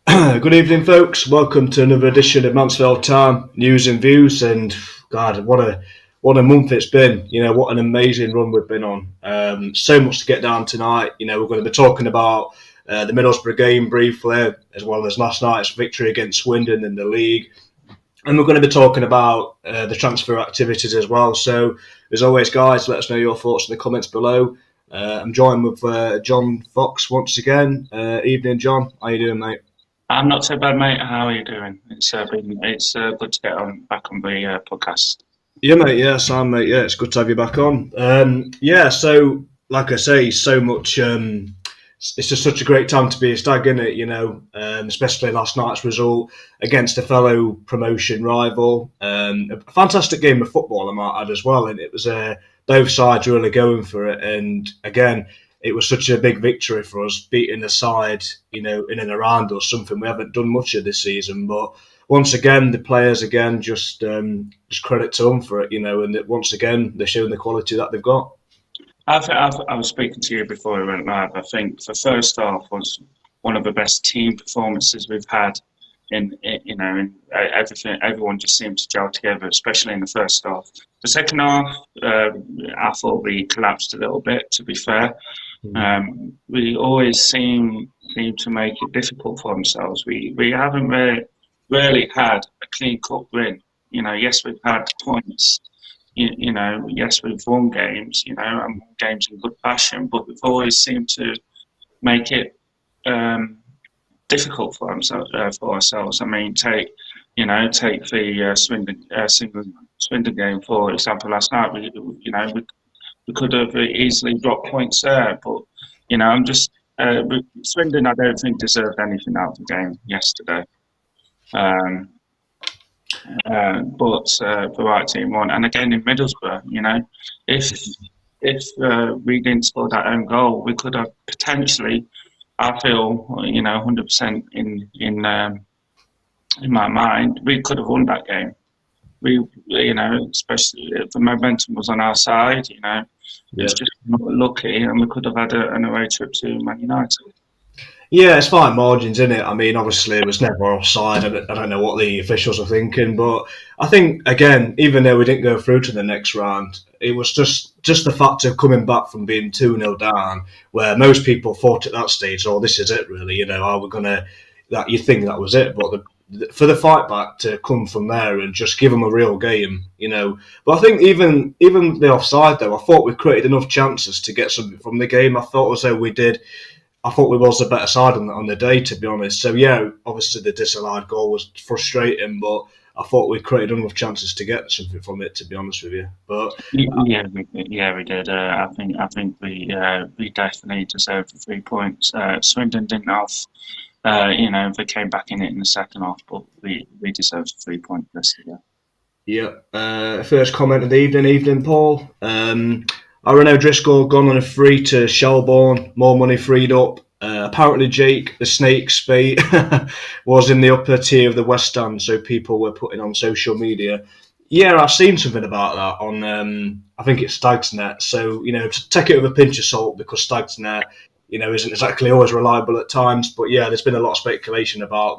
Good evening, folks. Welcome to another edition of Mansfield Time News and Views. And God, what a month it's been. What an amazing run we've been on. So much to get down tonight. We're going to be talking about the Middlesbrough game briefly, as well as last night's victory against Swindon in the league. And we're going to be talking about the transfer activities as well. So, as always, guys, let us know your thoughts in the comments below. I'm joined with John Fox once again. Evening, John. How you doing, mate? I'm not so bad, mate. How are you doing? It's good to get on back on the podcast. Yeah, mate. Yeah, Sam, mate. Yeah, it's good to have you back on. So like I say, so much. It's just such a great time to be a Stag, isn't it? Especially last night's result against a fellow promotion rival. A fantastic game of football, I might add as well, and it was both sides really going for it. And again, it was such a big victory for us, beating a side, in and around us, something we haven't done much of this season, but once again, the players just credit to them for it, and that once again they're showing the quality that they've got. I was speaking to you before we went live. I think the first half was one of the best team performances we've had in everything. Everyone just seemed to gel together, especially in the first half. The second half, I thought we collapsed a little bit. To be fair, we always seem to make it difficult for themselves. We haven't really had a clean cut win. Yes, we've had points. Yes, we've won games. And won games in good fashion, but we've always seemed to make it difficult for ourselves. I mean, take the Swindon game for example. Last night, we could have easily dropped points there, but I'm just Swindon. I don't think deserved anything out of the game yesterday. But the right team won, and again in Middlesbrough, if we didn't score that own goal, we could have potentially. I feel 100% in my mind, we could have won that game. Especially if the momentum was on our side. It's just not lucky, and we could have had an away trip to Man United. Yeah, it's fine margins, isn't it? I mean, obviously it was never offside. I don't know what the officials are thinking, but I think again, even though we didn't go through to the next round, it was just the fact of coming back from being 2-0 down, where most people thought at that stage, "Oh, this is it, really." Are we gonna? That you think that was it, but for the fight back to come from there and just give them a real game. But I think even the offside though, I thought we created enough chances to get something from the game. I thought as though we did. I thought we was the better side on the day, to be honest. So yeah, obviously the disallowed goal was frustrating, but I thought we created enough chances to get something from it, to be honest with you. But we did. I think we definitely deserved the 3 points. Swindon didn't have. They came back in it in the second half, but we deserved 3 points yesterday. Yeah. First comment of the evening, Paul. Aaron O'Driscoll gone on a free to Shelbourne, more money freed up. Apparently Jake, the snake spate, was in the upper tier of the West Stand, so people were putting on social media. Yeah, I've seen something about that on, I think it's Stagsnet. So, take it with a pinch of salt because Stagsnet, isn't exactly always reliable at times. But yeah, there's been a lot of speculation about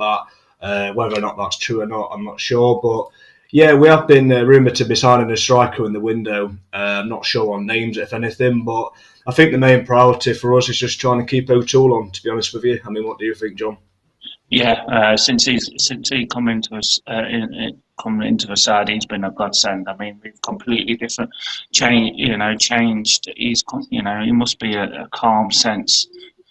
that. Whether or not that's true or not, I'm not sure. But yeah, we have been rumoured to be signing a striker in the window. I'm not sure on names, if anything, but I think the main priority for us is just trying to keep O'Toole on, to be honest with you. I mean, what do you think, John? Yeah, since he come into us come into the side, he's been a godsend. I mean, we've completely different changed. He must be a calm sense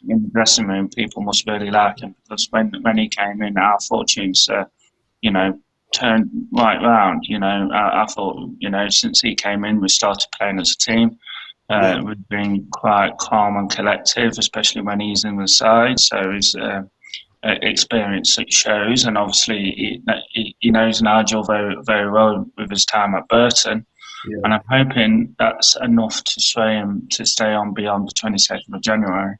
in the dressing room. People must really like him because when he came in, our fortunes, turned right round. I thought, since he came in, we started playing as a team. We've been quite calm and collective, especially when he's in the side. So his experience it shows, and obviously he knows Nigel very, very well with his time at Burton. Yeah. And I'm hoping that's enough to sway him to stay on beyond the 22nd of January.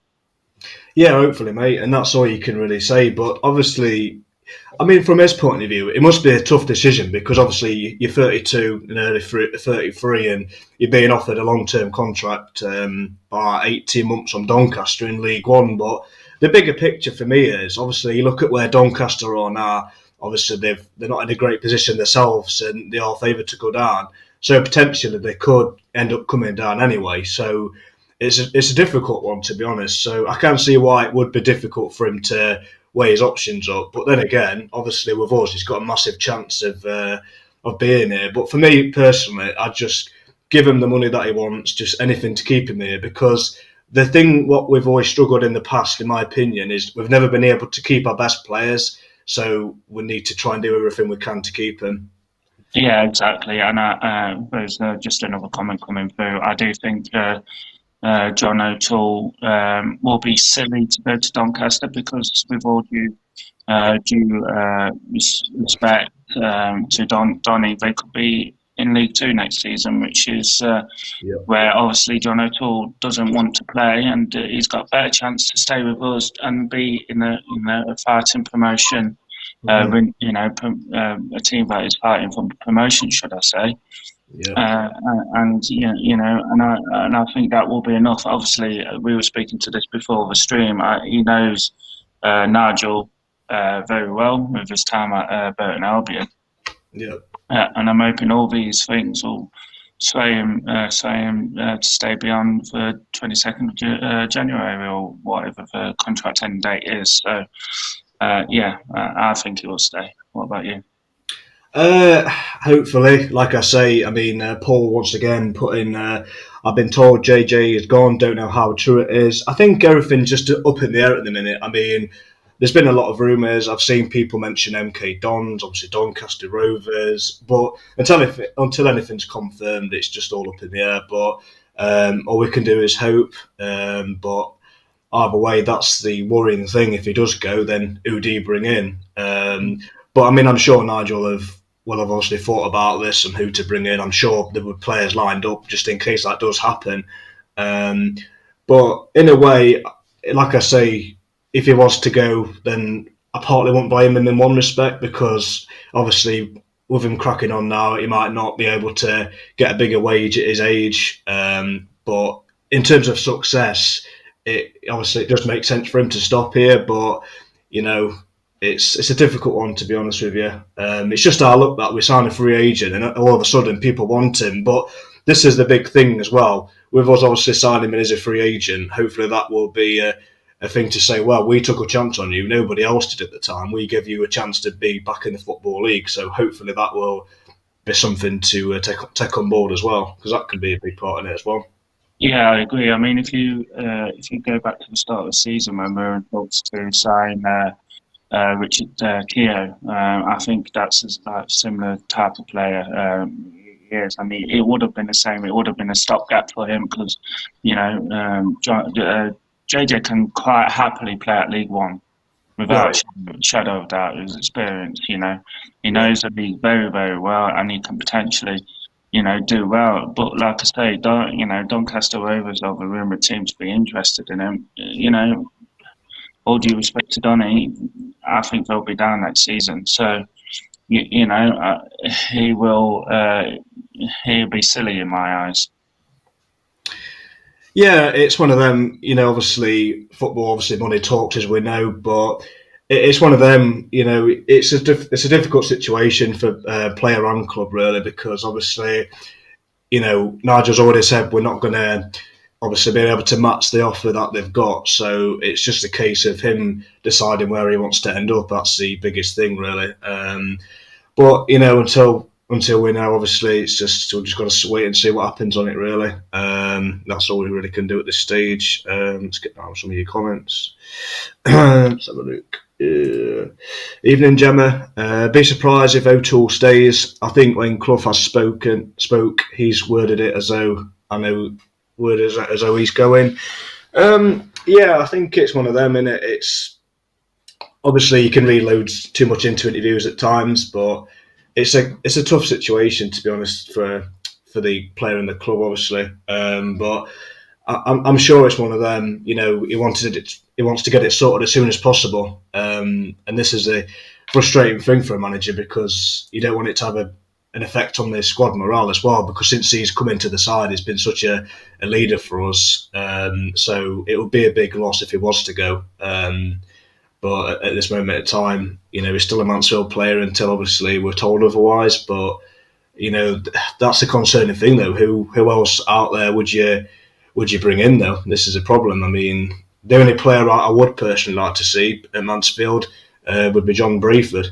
Yeah, hopefully, mate, and that's all you can really say. But obviously, I mean, from his point of view, it must be a tough decision because obviously you're 32 and early 33 and you're being offered a long-term contract by 18 months on Doncaster in League One. But the bigger picture for me is obviously you look at where Doncaster are now. Obviously they're not in a great position themselves, and they are favoured to go down. So potentially they could end up coming down anyway. So it's a difficult one, to be honest. So I can see why it would be difficult for him to weigh his options up. But then again, obviously with us, he's got a massive chance of being here. But for me personally, I'd just give him the money that he wants, just anything to keep him here. Because the thing what we've always struggled in the past, in my opinion, is we've never been able to keep our best players. So we need to try and do everything we can to keep him. Yeah, exactly. And there's just another comment coming through. I do think John O'Toole will be silly to go to Doncaster because with all due respect to Donny, they could be in League Two next season, which is where obviously John O'Toole doesn't want to play, and he's got a better chance to stay with us and be in a fighting promotion. A team that is fighting for promotion, should I say? Yeah. And I think that will be enough. Obviously, we were speaking to this before the stream. He knows Nigel very well with his time at Burton Albion. Yeah. And I'm hoping all these things will sway him to stay beyond the 22nd of January or whatever the contract end date is. So, I think he will stay. What about you? Hopefully, like I say, I mean, Paul once again put in. I've been told JJ is gone. Don't know how true it is. I think everything's just up in the air at the minute. I mean, there's been a lot of rumours. I've seen people mention MK Dons, obviously Doncaster Rovers, but until anything's confirmed, it's just all up in the air. But all we can do is hope. But either way, that's the worrying thing. If he does go, then who do you bring in? But I mean, I'm sure Nigel will have obviously thought about this and who to bring in. I'm sure there were players lined up just in case that does happen. But in a way, like I say, if he was to go, then I partly won't blame him in one respect because obviously with him cracking on now, he might not be able to get a bigger wage at his age. But in terms of success, it does make sense for him to stop here. But it's a difficult one, to be honest with you. It's just our luck that we sign a free agent and all of a sudden people want him. But this is the big thing as well. With us obviously signing him as a free agent, hopefully that will be a thing to say, well, we took a chance on you. Nobody else did at the time. We give you a chance to be back in the Football League. So hopefully that will be something to take on board as well, because that could be a big part in it as well. Yeah, I agree. I mean, if you go back to the start of the season when we were in talks to sign Richard Keogh, I think that's a similar type of player. He is. I mean, it would have been the same. It would have been a stopgap for him because, JJ can quite happily play at League One without a shadow of doubt. His experience, he knows the league very, very well, and he can potentially, do well. But like I say, Doncaster Rovers are the rumoured team to be interested in him. All due respect to Donny, I think they'll be down next season. So, he'll be silly in my eyes. Yeah, it's one of them, obviously, football, obviously money talks as we know, but it's one of them, it's a difficult situation for player and club, really, because obviously, Nigel's already said we're not going to obviously be able to match the offer that they've got, so it's just a case of him deciding where he wants to end up. That's the biggest thing, really. But, until we know, obviously, we've just got to wait and see what happens on it, really. That's all we really can do at this stage. Let's get down some of your comments. Let's have a look. Evening, Gemma. Be surprised if O'Toole stays. I think when Clough has spoke, he's worded it as though he's going. I think it's one of them, innit? It's obviously you can read loads too much into interviews at times, but it's a tough situation, to be honest, for the player and the club, obviously. But I'm sure it's one of them. He wants to get it sorted as soon as possible. And this is a frustrating thing for a manager because you don't want it to have an effect on the squad morale as well, because since he's come into the side, he's been such a leader for us. So it would be a big loss if he was to go. But at this moment in time, he's still a Mansfield player until obviously we're told otherwise. But that's a concerning thing, though. Who else out there would you bring in, though? This is a problem. I mean, the only player I would personally like to see at Mansfield would be John Brayford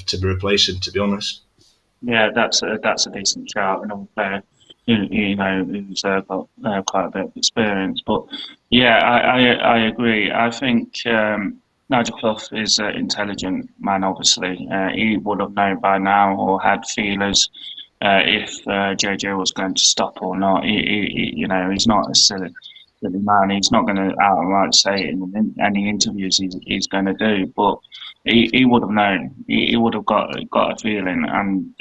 to be replacing, to be honest. Yeah, that's a decent shout, another player who's got quite a bit of experience. But yeah, I agree. I think Nigel Clough is an intelligent man. Obviously, he would have known by now or had feelers if JJ was going to stop or not. He's not a silly man. He's not going to outright say it in any interviews he's going to do, but he would have known. He would have got a feeling, and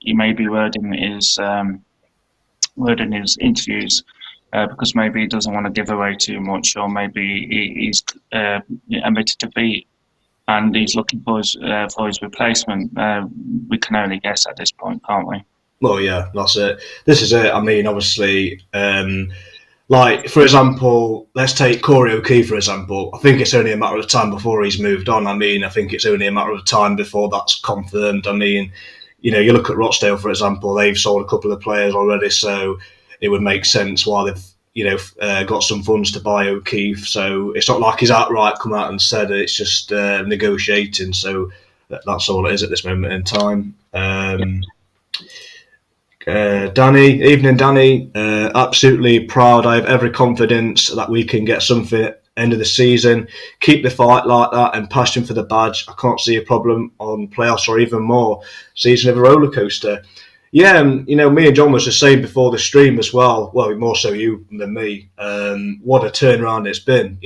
he may be wording his interviews because maybe he doesn't want to give away too much, or maybe he's admitted defeat and he's looking for his replacement. We can only guess at this point, can't we? Well, yeah, that's it. This is it. I mean, obviously. Like, for example, let's take Corey O'Keefe, for example. I think it's only a matter of time before he's moved on. I mean, I think it's only a matter of time before that's confirmed. I mean, you look at Rochdale, for example, they've sold a couple of players already, so it would make sense why they've, got some funds to buy O'Keefe. So it's not like he's outright come out and said it. It's just negotiating. So that's all it is at this moment in time. Danny, evening Danny, absolutely proud. I have every confidence that we can get something end of the season, keep the fight like that and passion for the badge. I can't see a problem on playoffs or even more. Season of a roller coaster. Yeah, me and John was just saying before the stream as well, more so you than me, what a turnaround it's been.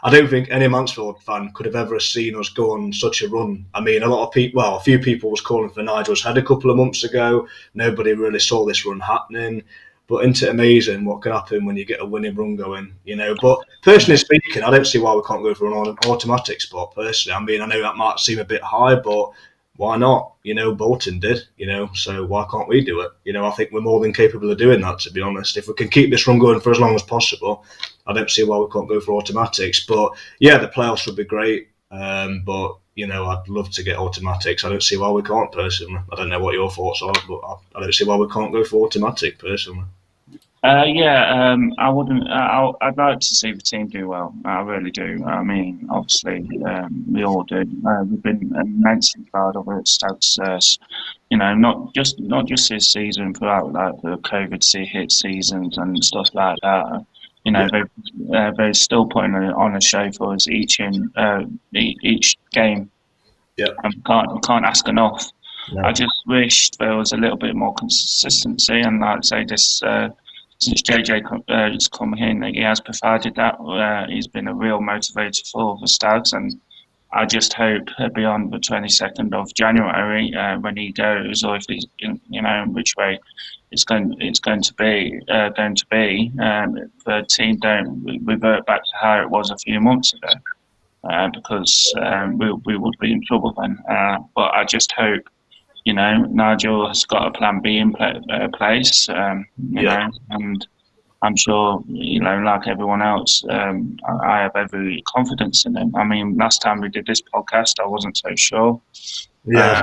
I don't think any Mansfield fan could have ever seen us go on such a run. I mean, a few people was calling for Nigel's head a couple of months ago. Nobody really saw this run happening. But isn't it amazing what can happen when you get a winning run going, But personally speaking, I don't see why we can't go for an automatic spot, personally. I mean, I know that might seem a bit high, but why not? Bolton did, so why can't we do it? I think we're more than capable of doing that, to be honest. If we can keep this run going for as long as possible, I don't see why we can't go for automatics. But yeah, the playoffs would be great. But I'd love to get automatics. I don't see why we can't, personally. I don't know what your thoughts are, but I don't see why we can't go for automatic, personally. I wouldn't. I'd like to see the team do well. I really do. I mean, obviously, we all do. We've been immensely proud of it. Stokes, not just this season, throughout like the COVID hit seasons and stuff like that. They're still putting on a show for us each game. Yeah, and can't ask enough. No. I just wish there was a little bit more consistency, and like I say, this. Since JJ has come in, he has provided that. He's been a real motivator for the Stags, and I just hope beyond the 22nd of January, when he goes, or if he's, in which way it's going to be, the team don't revert back to how it was a few months ago, because we would be in trouble then. But I just hope. Nigel has got a plan B in place, and I'm sure, like everyone else, I have every confidence in him. I mean, last time we did this podcast, I wasn't so sure. Yeah.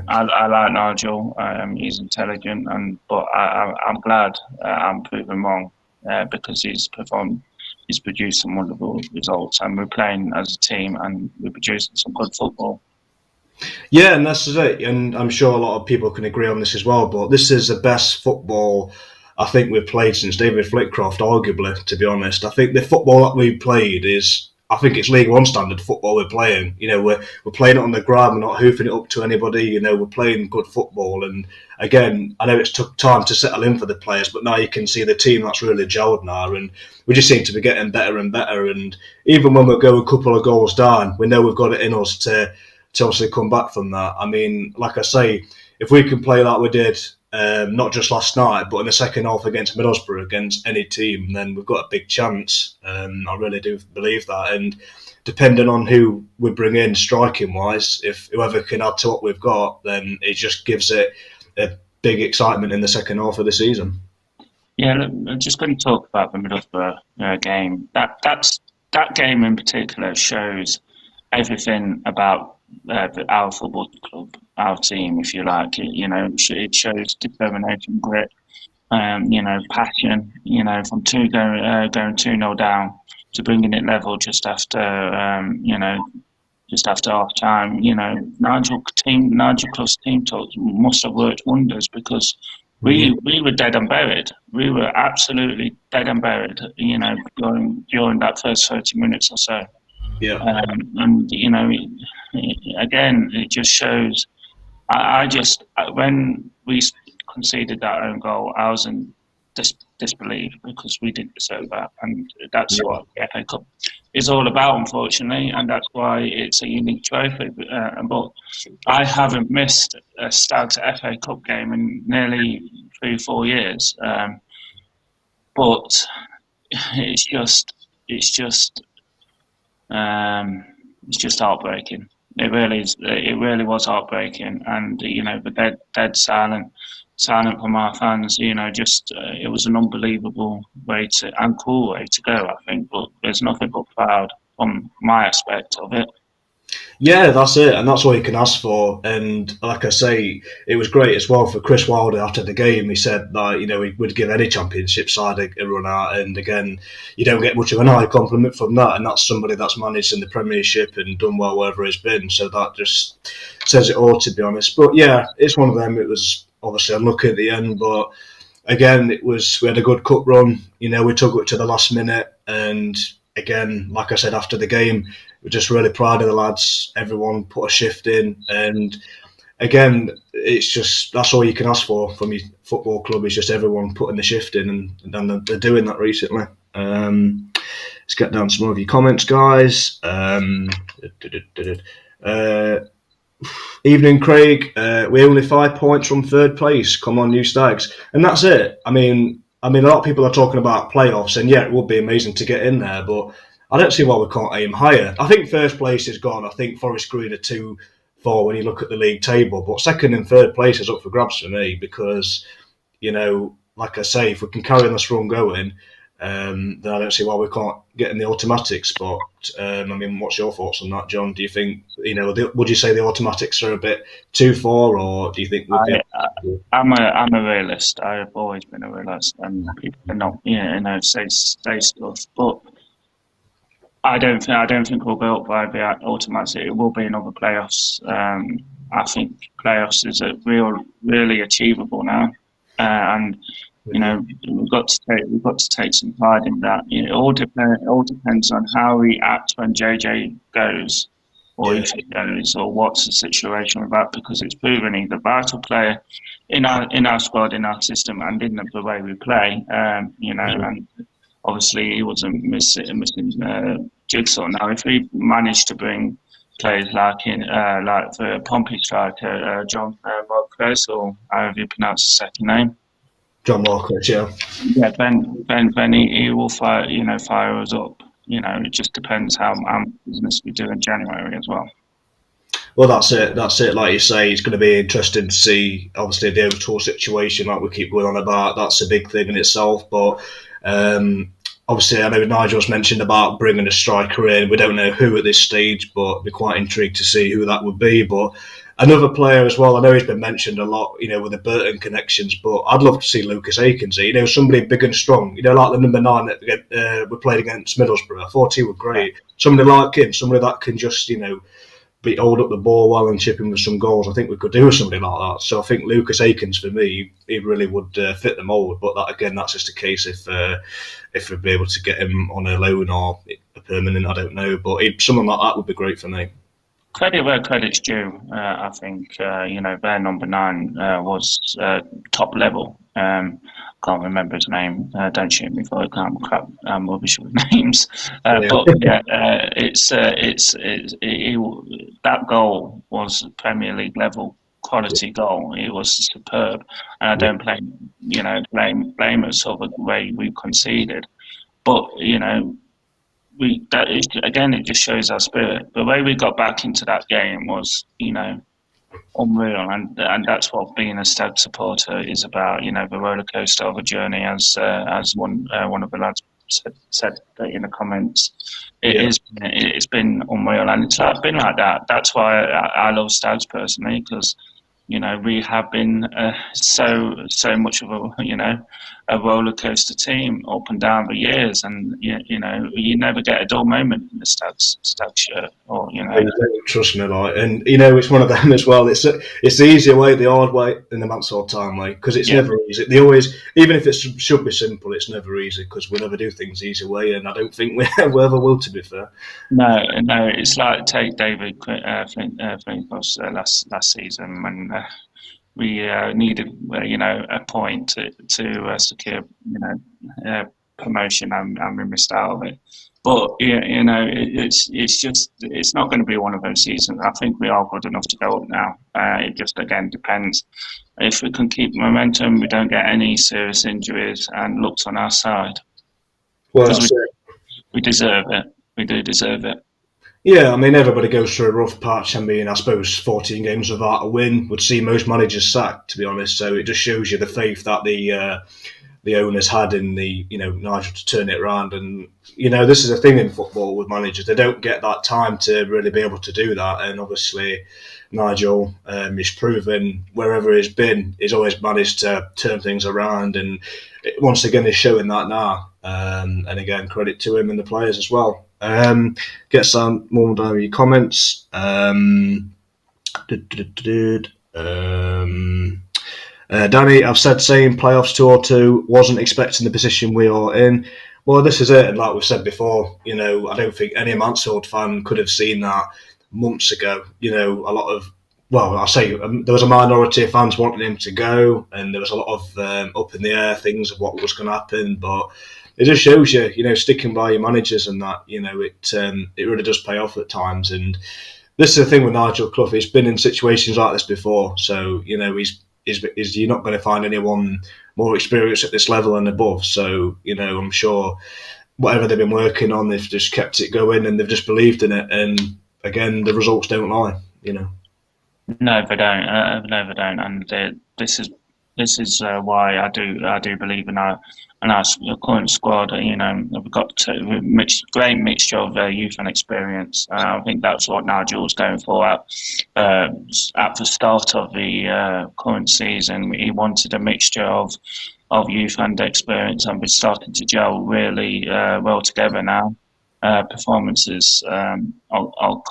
I like Nigel. He's intelligent, but I'm glad I'm proven wrong because he's produced some wonderful results, and we're playing as a team, and we're producing some good football. Yeah, and this is it. And I'm sure a lot of people can agree on this as well. But this is the best football I think we've played since David Flitcroft, arguably, to be honest. I think the football that we've played I think it's League One standard football we're playing. We're playing it on the ground, we're not hoofing it up to anybody. We're playing good football. And again, I know it's took time to settle in for the players, but now you can see the team that's really gelled now. And we just seem to be getting better and better. And even when we go a couple of goals down, we know we've got it in us to obviously come back from that. I mean, like I say, if we can play like we did, not just last night, but in the second half against Middlesbrough, against any team, then we've got a big chance. I really do believe that. And depending on who we bring in striking wise, if whoever can add to what we've got, then it just gives it a big excitement in the second half of the season. Yeah, look, I'm just going to talk about the Middlesbrough game. That game in particular shows everything about our football club, our team, if you like. It shows determination, grit, passion. From going 2-0 down to bringing it level just after half time. Nigel Clough's team talks must have worked wonders because we were dead and buried. We were absolutely dead and buried. During that first 30 minutes or so. Yeah. Again, it just shows. When we conceded that own goal, I was in disbelief because we didn't deserve that, and that's what the FA Cup is all about, unfortunately, and that's why it's a unique trophy. But I haven't missed a Stags FA Cup game in nearly 3-4 years, but it's just heartbreaking. It really is. It really was heartbreaking, and the dead silent from our fans. It was an unbelievable way and cool way to go, I think. But there's nothing but proud from my aspect of it. Yeah, that's it, and that's all you can ask for. And like I say, it was great as well for Chris Wilder after the game. He said that he would give any championship side a run out, and again, you don't get much of an high compliment from that. And that's somebody that's managed in the Premiership and done well wherever he's been. So that just says it all, to be honest. But yeah, it's one of them. It was obviously unlucky at the end, but again, we had a good cup run. We took it to the last minute, and again, like I said after the game, we're just really proud of the lads. Everyone put a shift in, and again, it's just that's all you can ask for from your football club is just everyone putting the shift in, and they're doing that recently. Let's get down to some of your comments, guys. Evening, Craig. We're only 5 points from third place. Come on, you Stags, and that's it. I mean, a lot of people are talking about playoffs, and yeah, it would be amazing to get in there, but I don't see why we can't aim higher. I think first place is gone. I think Forest Green are 2-4 when you look at the league table, but second and third place is up for grabs for me because, like I say, if we can carry on this run going, then I don't see why we can't get in the automatic spot. What's your thoughts on that, John? Do you think, would you say the automatics are a bit too far, or do you think we'd be... I'm a realist. I've always been a realist, and people are not, say stuff, but I don't think we'll go up by the automatic. It will be another playoffs. I think playoffs is really achievable now, and we've got to take some pride in that. It all depends on how we act when JJ goes, or if it goes, or what's the situation with that. Because it's proven he's a vital player in our squad, in our system, and in the way we play. And obviously he wasn't missing jigsaw. Now, if we manage to bring players like the Pompey striker, John Marquez, or however you pronounce his second name, John Marquez, yeah. Yeah, then he will fire us up. It just depends how business we do in January as well. Well, that's it. Like you say, it's going to be interesting to see, obviously, the Overtour situation, like we keep going on about. That's a big thing in itself. But obviously, I know Nigel's mentioned about bringing a striker in. We don't know who at this stage, but we're quite intrigued to see who that would be. But another player as well, I know he's been mentioned a lot, with the Burton connections, but I'd love to see Lucas Akins, somebody big and strong, like the number 9 that we played against Middlesbrough. I thought he was great. Somebody like him, somebody that can just, hold up the ball well and chip in with some goals. I think we could do with somebody like that. So I think Lucas Akins, for me, he really would fit the mould. But that's just a case if we'd be able to get him on a loan or a permanent, I don't know. But someone like that would be great for me. Credit where credit's due. I think their number 9 was top level. Can't remember his name. Don't shoot me for it. I'm rubbish with names. But yeah, that goal was Premier League level quality goal. It was superb, and I don't blame us for the way we conceded. But it just shows our spirit. The way we got back into that game was, unreal, and that's what being a Stag supporter is about. You know, the roller coaster of a journey, as one of the lads said in the comments. Yeah. It's been unreal, and it's been like that. That's why I love Stags personally, because you know we have been so much of a roller coaster team up and down the years, and you know you never get a dull moment in the Stag shirt, or you know. Trust me, like, and it's one of them as well. It's the easier way, the hard way, and the Mansell time way, because it's Yeah. never easy. They always, even if it should be simple, it's never easy because we never do things the easy way, and I don't think we ever will. To be fair, No, no, it's like take David Flinkos last season when we needed a point to secure promotion, and we missed out of it. But it's not going to be one of those seasons. I think we are good enough to go up now. It just again depends if we can keep momentum, we don't get any serious injuries, and luck's on our side well, because that's it. we deserve it. We do deserve it. Yeah, I mean, everybody goes through a rough patch. I mean, I suppose 14 games without a win would see most managers sacked, to be honest. So it just shows you the faith that the owners had in Nigel to turn it around. And this is a thing in football with managers; they don't get that time to really be able to do that. And obviously, Nigel is proven wherever he's been, he's always managed to turn things around. And once again, he's showing that now. And again, credit to him and the players as well. Get some more down with your comments. Danny, I've said saying playoffs 2 or 2, wasn't expecting the position we are in. Well, this is it, and like we've said before, I don't think any Mansfield fan could have seen that months ago. A lot of, well, I say there was a minority of fans wanting him to go, and there was a lot of up in the air things of what was going to happen, but it just shows you, sticking by your managers and that, it really does pay off at times. And this is the thing with Nigel Clough. He's been in situations like this before, so you're not going to find anyone more experienced at this level and above. So I'm sure whatever they've been working on, they've just kept it going and they've just believed in it. And again, the results don't lie. No, they don't. No, they don't. And this is why I do believe in our current squad. We've got a great mixture of youth and experience. I think that's what Nigel's going for. At the start of the current season, he wanted a mixture of youth and experience, and we're starting to gel really well together now. Performances are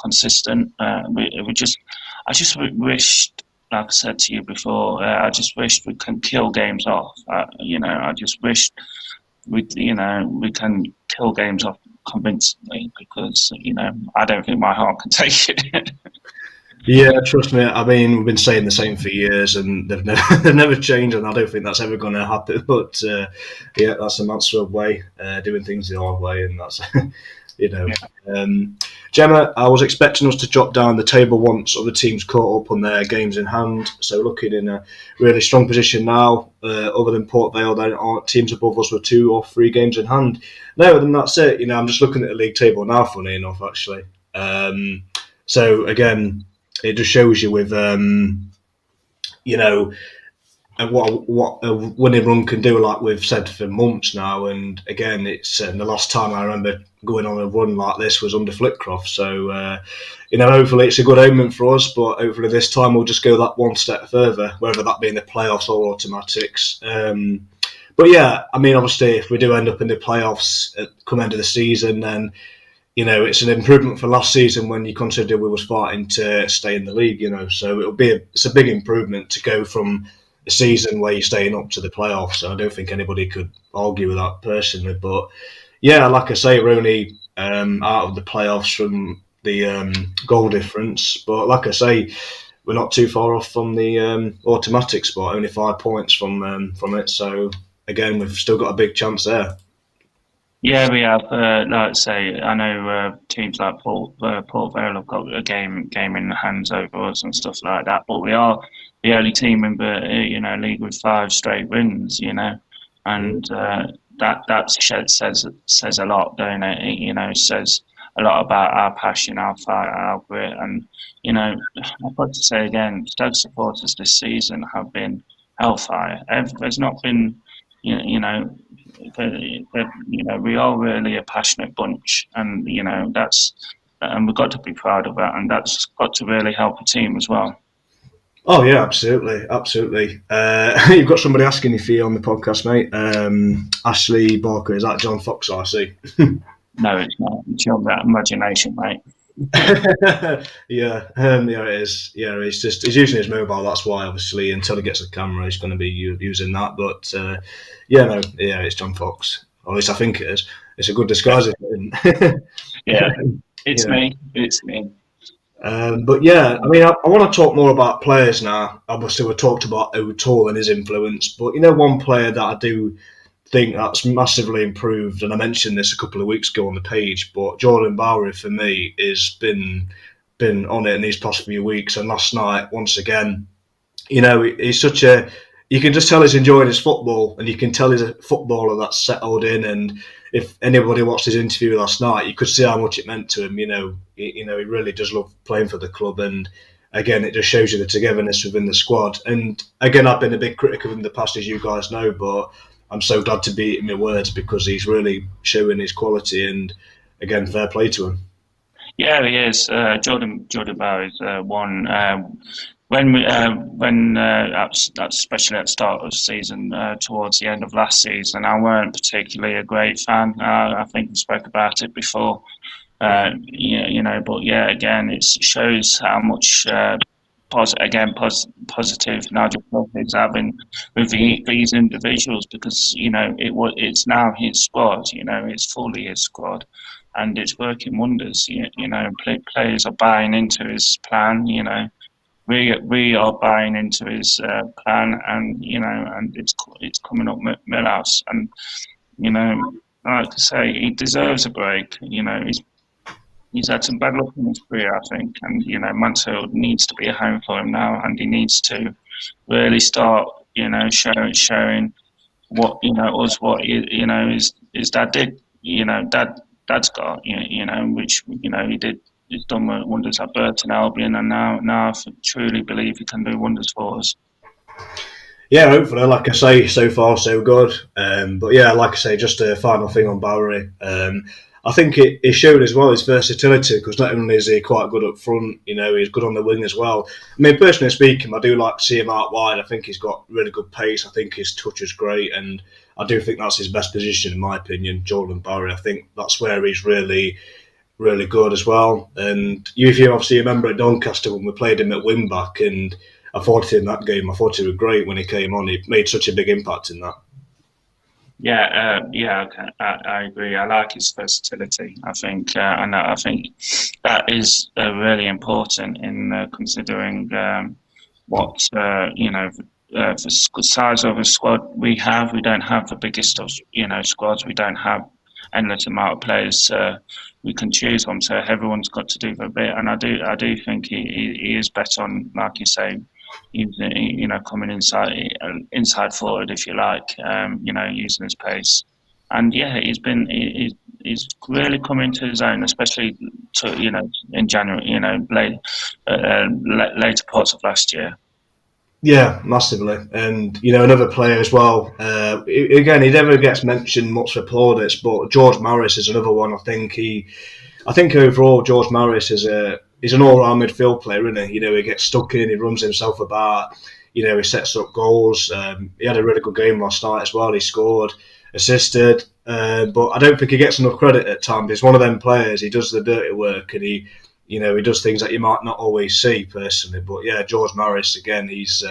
consistent. I just wished, like I said to you before, I just wished we can kill games off. I just wished we can kill games off convincingly, because I don't think my heart can take it. Yeah, trust me. I mean, we've been saying the same for years, and they've never they've never changed, and I don't think that's ever going to happen. But yeah, that's a Mansfield way, doing things the hard way, and that's Yeah. Gemma, I was expecting us to drop down the table once other teams caught up on their games in hand. So looking in a really strong position now, other than Port Vale, there aren't teams above us with 2 or 3 games in hand. No, then that's it. I'm just looking at the league table now, funny enough, actually. So again, it just shows you with, what a winning run can do, like we've said for months now. And again, it's the last time I remember going on a run like this was under Flitcroft. So, hopefully it's a good omen for us, but hopefully this time we'll just go that one step further, whether that be in the playoffs or automatics. But yeah, I mean, obviously, if we do end up in the playoffs at come end of the season, then it's an improvement for last season when you consider we was fighting to stay in the league. So it's a big improvement to go from a season where you're staying up to the playoffs. And I don't think anybody could argue with that personally. But yeah, like I say, we're only out of the playoffs from the goal difference. But like I say, we're not too far off from the automatic spot. Only 5 points from it. So again, we've still got a big chance there. Yeah, we have. Like I say, I know teams like Port Vale have got a game in the hands over us and stuff like that. But we are the only team in the league with 5 straight wins. And that says a lot, don't it? It says a lot about our passion, our fight, our grit, and you know, I've got to say again, Stoke supporters this season have been hellfire. There's not been, you know, you know, we are really a passionate bunch, and you know and we've got to be proud of that, and that's got to really help a team as well. Oh yeah, absolutely, absolutely. You've got somebody asking you for you on the podcast, mate. Ashley Barker, is that John Fox? I see. No, it's not. It's your imagination, mate. Yeah, it is. Yeah, he's using his mobile. That's why, obviously, until he gets a camera, he's going to be using that. But it's John Fox. Or at least I think it is. It's a good disguise. Yeah, it's me. It's me. But yeah, I mean, I want to talk more about players now. Obviously, we talked about O'Toole and his influence, but one player that I do think that's massively improved, and I mentioned this a couple of weeks ago on the page, but Jordan Bowery for me has been on it in these past few weeks, and last night once again, he's such a. You can just tell he's enjoying his football, and you can tell he's a footballer that's settled in. And if anybody watched his interview last night, you could see how much it meant to him. He really does love playing for the club, and again, it just shows you the togetherness within the squad. And again, I've been a big critic of him in the past, as you guys know, but I'm so glad to be in my words because he's really showing his quality. And again, fair play to him. Yeah, he is. Jordan Bowery is one. Especially at the start of the season, towards the end of last season, I weren't particularly a great fan. I think we spoke about it before. But again, it shows how much positive Nigel Pearson is having with these individuals because it's now his squad. It's fully his squad. And it's working wonders. Players are buying into his plan. We are buying into his plan, and it's coming up Millhouse, and like I say, he deserves a break. He's had some bad luck in his career, I think, and Mansfield needs to be a home for him now, and he needs to really start showing what his dad did. Dad's got which he did. He's done wonders at Burton Albion, and now I truly believe he can do wonders for us. Yeah, hopefully, like I say, so far so good. But yeah, like I say, just a final thing on Bowery. I think it showed as well his versatility because not only is he quite good up front, he's good on the wing as well. I mean, personally speaking, I do like to see him out wide. I think he's got really good pace. I think his touch is great, and I do think that's his best position in my opinion, Jordan Bowery. I think that's where he's really good as well. And if you obviously remember at Doncaster when we played him at wing back, and I thought in that game, I thought he was great when he came on. He made such a big impact in that. Yeah, I agree. I like his versatility. I think, and I think that is really important in considering what the size of a squad we have. We don't have the biggest of squads. We don't have endless amount of players we can choose from. So everyone's got to do their bit, and I do think he is better on, like you say. Coming inside forward, if you like, using his pace, and yeah, he's really come into his own, especially in January, later parts of last year. Yeah, massively, and another player as well. Again, he never gets mentioned much for plaudits, but George Morris is another one. I think overall George Morris he's an all-round midfield player, isn't he? He gets stuck in, he runs himself about, he sets up goals. He had a really good game last night as well. He scored, assisted, but I don't think he gets enough credit at times. He's one of them players. He does the dirty work, and he does things that you might not always see personally. But yeah, George Morris again, he's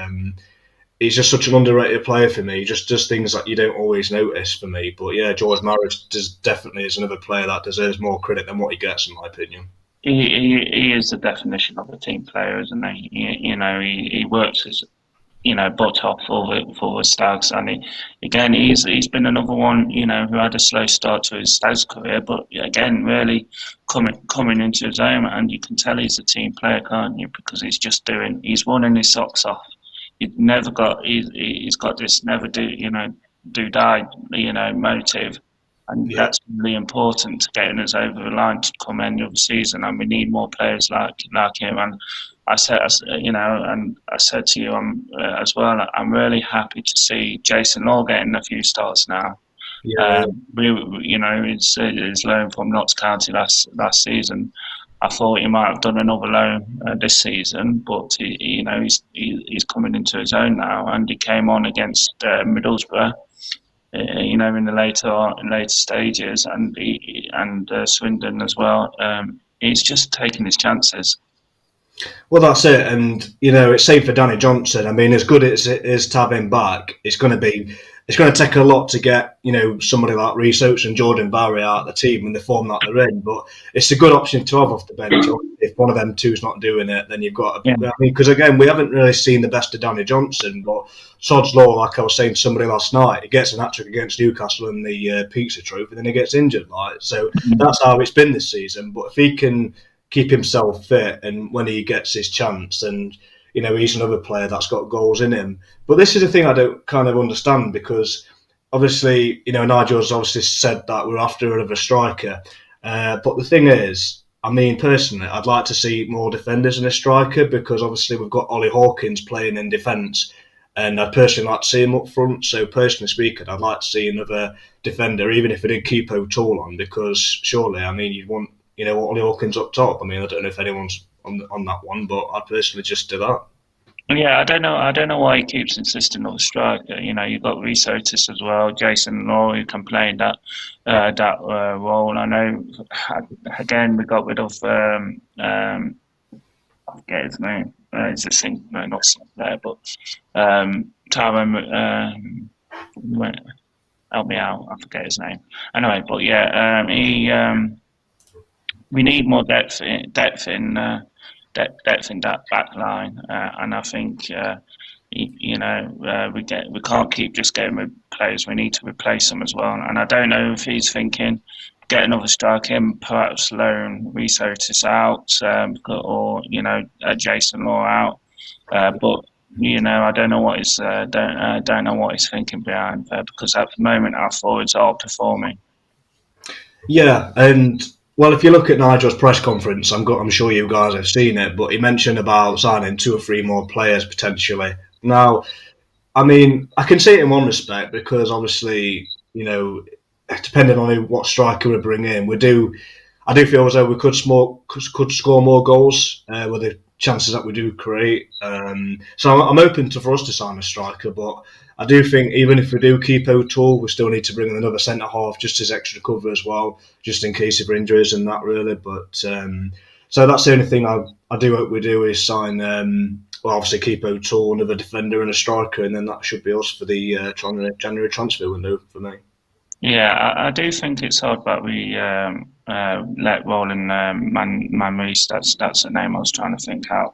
just such an underrated player for me. He just does things that you don't always notice for me. But yeah, George Morris definitely is another player that deserves more credit than what he gets, in my opinion. He is the definition of a team player, isn't he? He works his butt off for the Stags, and he's been another one who had a slow start to his Stags career, but again really coming into his own, and you can tell he's a team player, can't you? Because he's running his socks off. He's got this never do die motive. and Yeah. that's really important to getting us over the line to come end of the season. And we need more players like him. And I said to you as well, I'm really happy to see Jason Law getting a few starts now. Yeah. His loan from Notts County last season. I thought he might have done another loan this season, but he's coming into his own now, and he came on against Middlesbrough. In the later stages, and Swindon as well. He's just taking his chances. Well, that's it, and it's same for Danny Johnson. I mean, as good as it is to have him back, it's going to take a lot to get somebody like Reece Oates and Jordan Barry out of the team in the form that they're in. But it's a good option to have off the bench. If one of them two's not doing it, then you've got. Yeah. I mean, because again, we haven't really seen the best of Danny Johnson, but Sod's Law, like I was saying to somebody last night, he gets an hat-trick against Newcastle in the Pizza Trophy, then he gets injured. So that's how it's been this season. But if he can keep himself fit, and when he gets his chance, and he's another player that's got goals in him. But this is the thing I don't kind of understand, because obviously Nigel's obviously said that we're after another striker, but the thing is, I mean, personally, I'd like to see more defenders in a striker, because obviously we've got Ollie Hawkins playing in defence, and I'd personally like to see him up front. So personally speaking, I'd like to see another defender, even if we did keep O'Toole on, because surely, I mean, you'd want Ollie Hawkins up top. I mean, I don't know if anyone's on that one, but I'd personally just do that. Yeah, I don't know why he keeps insisting on the striker. You've got Reece Oates as well, Jason Law, who can play in that role. I know. Again, we got rid of I forget his name. It's a not Sinclair, but Tyrone. Help me out. I forget his name. Anyway, but yeah, we need more depth in that back line, and I think we can't keep just getting rid of players. We need to replace them as well. And I don't know if he's thinking get another striker in, perhaps loan Reece Oates out, or Jason Law out. But I don't know what he's don't know what he's thinking behind there, because at the moment our forwards are performing. Yeah, and well, if you look at Nigel's press conference, I'm sure you guys have seen it, but he mentioned about signing 2 or 3 more players potentially. Now, I mean, I can see it in one respect, because obviously, depending on what striker we bring in, I do feel as though we could score more goals with the chances that we do create. So I'm open for us to sign a striker, but I do think even if we do keep O'Toole, we still need to bring in another centre half just as extra cover as well, just in case of injuries and that really. But so that's the only thing I do hope we do is sign. Obviously keep O'Toole, another defender and a striker, and then that should be us for the January transfer window for me. Yeah, I do think it's odd that we let Roland Manreese, that's the name I was trying to think of,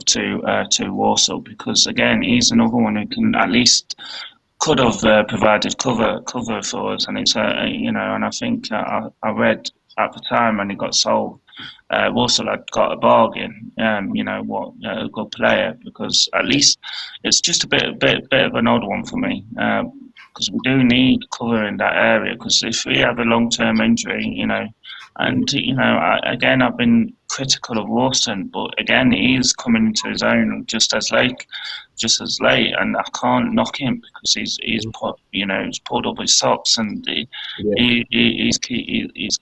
to Warsaw, because again he's another one who can at least could have provided cover for us, and it's and I think I read at the time when he got sold, Warsaw had got a bargain. A good player, because at least it's just a bit of an odd one for me. Because we do need cover in that area. Because if we have a long-term injury, again, I've been critical of Lawson, but again, he is coming into his own just as late, and I can't knock him because he's pulled up his socks, and he's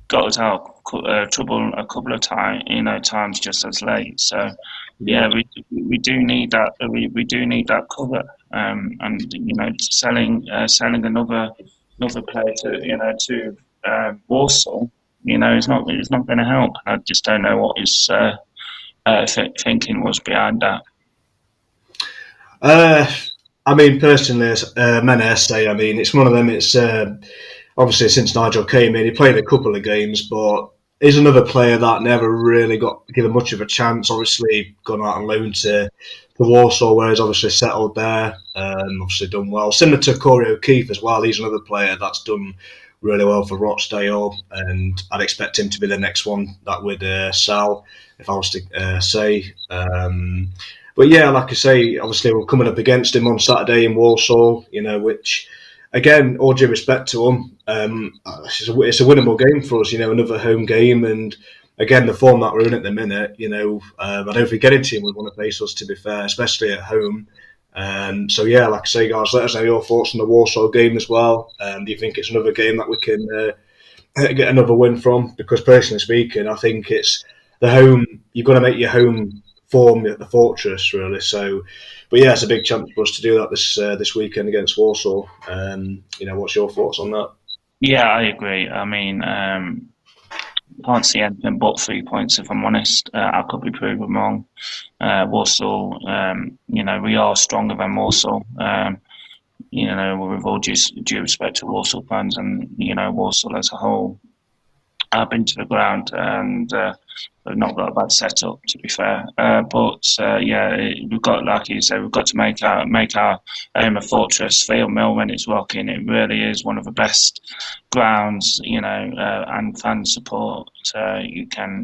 got us out trouble a couple of times just as late. So yeah, we do need that. We do need that cover. And selling another player to Warsaw, it's not going to help. I just don't know what his thinking was behind that. I mean, personally, Menezes, I mean, it's one of them. It's obviously since Nigel came in, he played a couple of games, but he's another player that never really got given much of a chance. Obviously, gone out on loan to Warsaw, where he's obviously settled there, obviously done well. Similar to Corey O'Keefe as well. He's another player that's done really well for Rochdale, and I'd expect him to be the next one that would sell, if I was to say. But yeah, like I say, obviously we're coming up against him on Saturday in Warsaw, which again, all due respect to them, it's a winnable game for us. Another home game, and again, the form that we're in at the minute. I don't think any team would want to face us. To be fair, especially at home. So yeah, like I say, guys, let us know your thoughts on the Warsaw game as well. Do you think it's another game that we can get another win from? Because personally speaking, I think it's the home. You've got to make your home form at the Fortress, really. So, but yeah, it's a big chance for us to do that this weekend against Warsaw. What's your thoughts on that? Yeah, I agree. I mean, can't see anything but 3 points if I'm honest. I could be proven wrong. Warsaw, we are stronger than Warsaw. With all due respect to Warsaw fans and Warsaw as a whole, I've been to the ground and they've not got a bad setup, to be fair. We've got, like you said, we've got to make our home a fortress. Field Mill, when it's rocking, it really is one of the best grounds, and fan support you can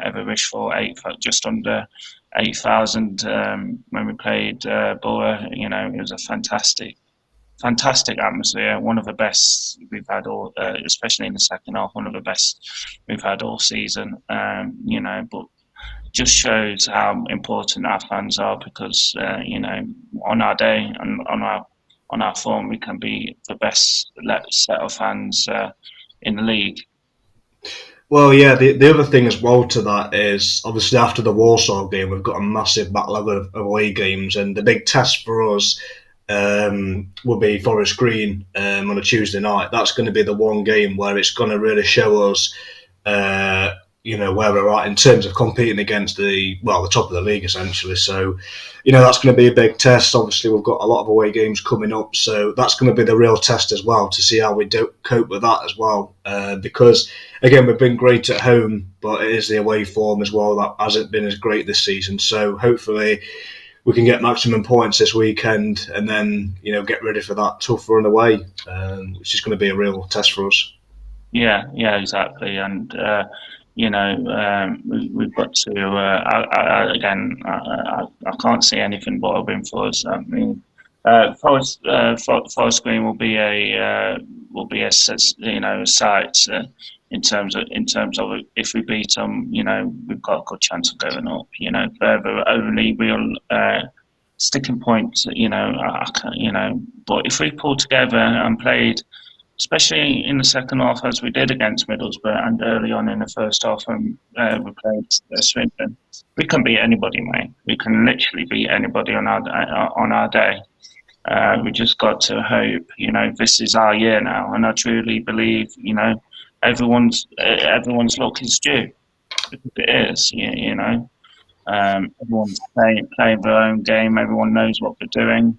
ever wish for. Just under 8,000 when we played Borough. It was a fantastic atmosphere. One of the best we've had all, especially in the second half. One of the best we've had all season. But just shows how important our fans are because on our day and on our form, we can be the best set of fans in the league. Well, yeah, the other thing as well to that is obviously after the Warsaw game, we've got a massive backlog of away games, and the big test for us will be Forest Green on a Tuesday night. That's going to be the one game where it's going to really show us, where we're at in terms of competing against the top of the league, essentially. So, that's going to be a big test. Obviously, we've got a lot of away games coming up, so that's going to be the real test as well to see how we cope with that as well. Because, again, we've been great at home, but it is the away form as well that hasn't been as great this season. So, hopefully, we can get maximum points this weekend and then, get ready for that tough run away, which is going to be a real test for us. Yeah, exactly. And, we've got to, I can't see anything but a win for us. I mean, Forest Green will be a site in terms of if we beat them, we've got a good chance of going up. Further only real sticking points. But if we pull together and played, especially in the second half as we did against Middlesbrough and early on in the first half when we played Swindon, we can beat anybody, mate. We can literally beat anybody on our day. We just got to hope, this is our year now, and I truly believe, everyone's luck is due. Because it is, everyone's playing their own game. Everyone knows what they're doing.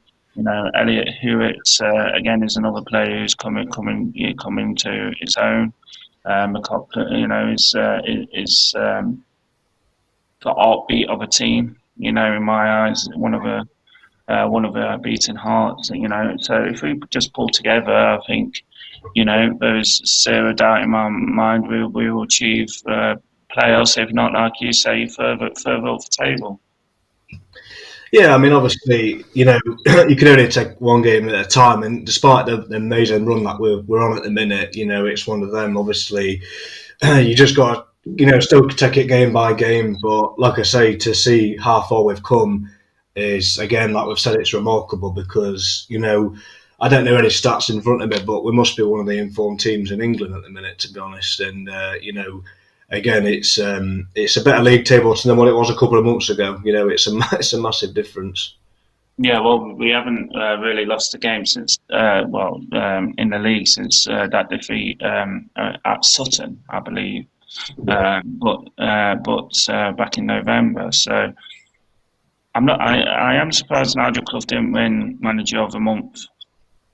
Elliot Hewitt again is another player who's coming to his own. McCobb, is the heartbeat of a team. In my eyes, one of our beating hearts. So if we just pull together, I think, there's zero doubt in my mind we will achieve playoffs, if not, like you say, further up the table. Yeah, I mean, obviously, you can only take one game at a time, and despite the amazing run that we're on at the minute, it's one of them. Obviously, you just got to, still take it game by game. But like I say, to see how far we've come is, again, like we've said, it's remarkable because, I don't know any stats in front of me, but we must be one of the informed teams in England at the minute, to be honest. And, again, it's a better league table than what it was a couple of months ago. It's a massive difference. Yeah, well, we haven't really lost a game since in the league since that defeat at Sutton, I believe. But back in November. So I am surprised Nigel Clough didn't win Manager of the Month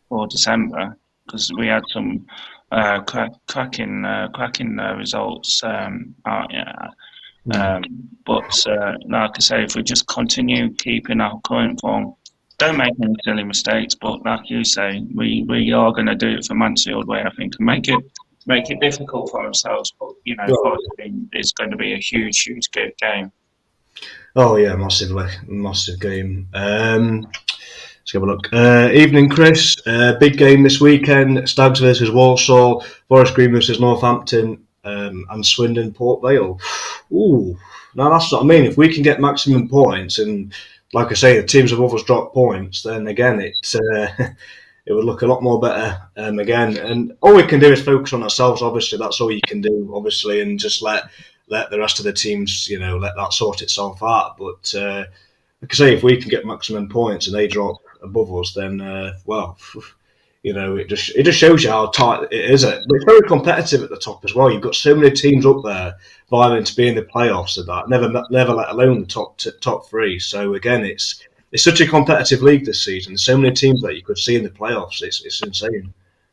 for December because we had some cracking results. But like I say, if we just continue keeping our current form, don't make any silly mistakes. But like you say, we are going to do it for Mansfield way, I think, and make it difficult for ourselves. But it's going to be a huge game. Oh yeah, massive game. Let's have a look. Evening, Chris. Big game this weekend. Stags versus Walsall, Forest Green versus Northampton, and Swindon Port Vale. Ooh, now that's what I mean. If we can get maximum points, and like I say, the teams above us drop points, then again it would look a lot more better again. And all we can do is focus on ourselves. Obviously, that's all you can do. Obviously, and just let the rest of the teams, let that sort itself out. But like I say, if we can get maximum points and they drop above us, then it just shows you how tight it is. But it's very competitive at the top as well. You've got so many teams up there vying to be in the playoffs and that. Never let alone the top three. So again, it's such a competitive league this season. There's so many teams that you could see in the playoffs. It's insane.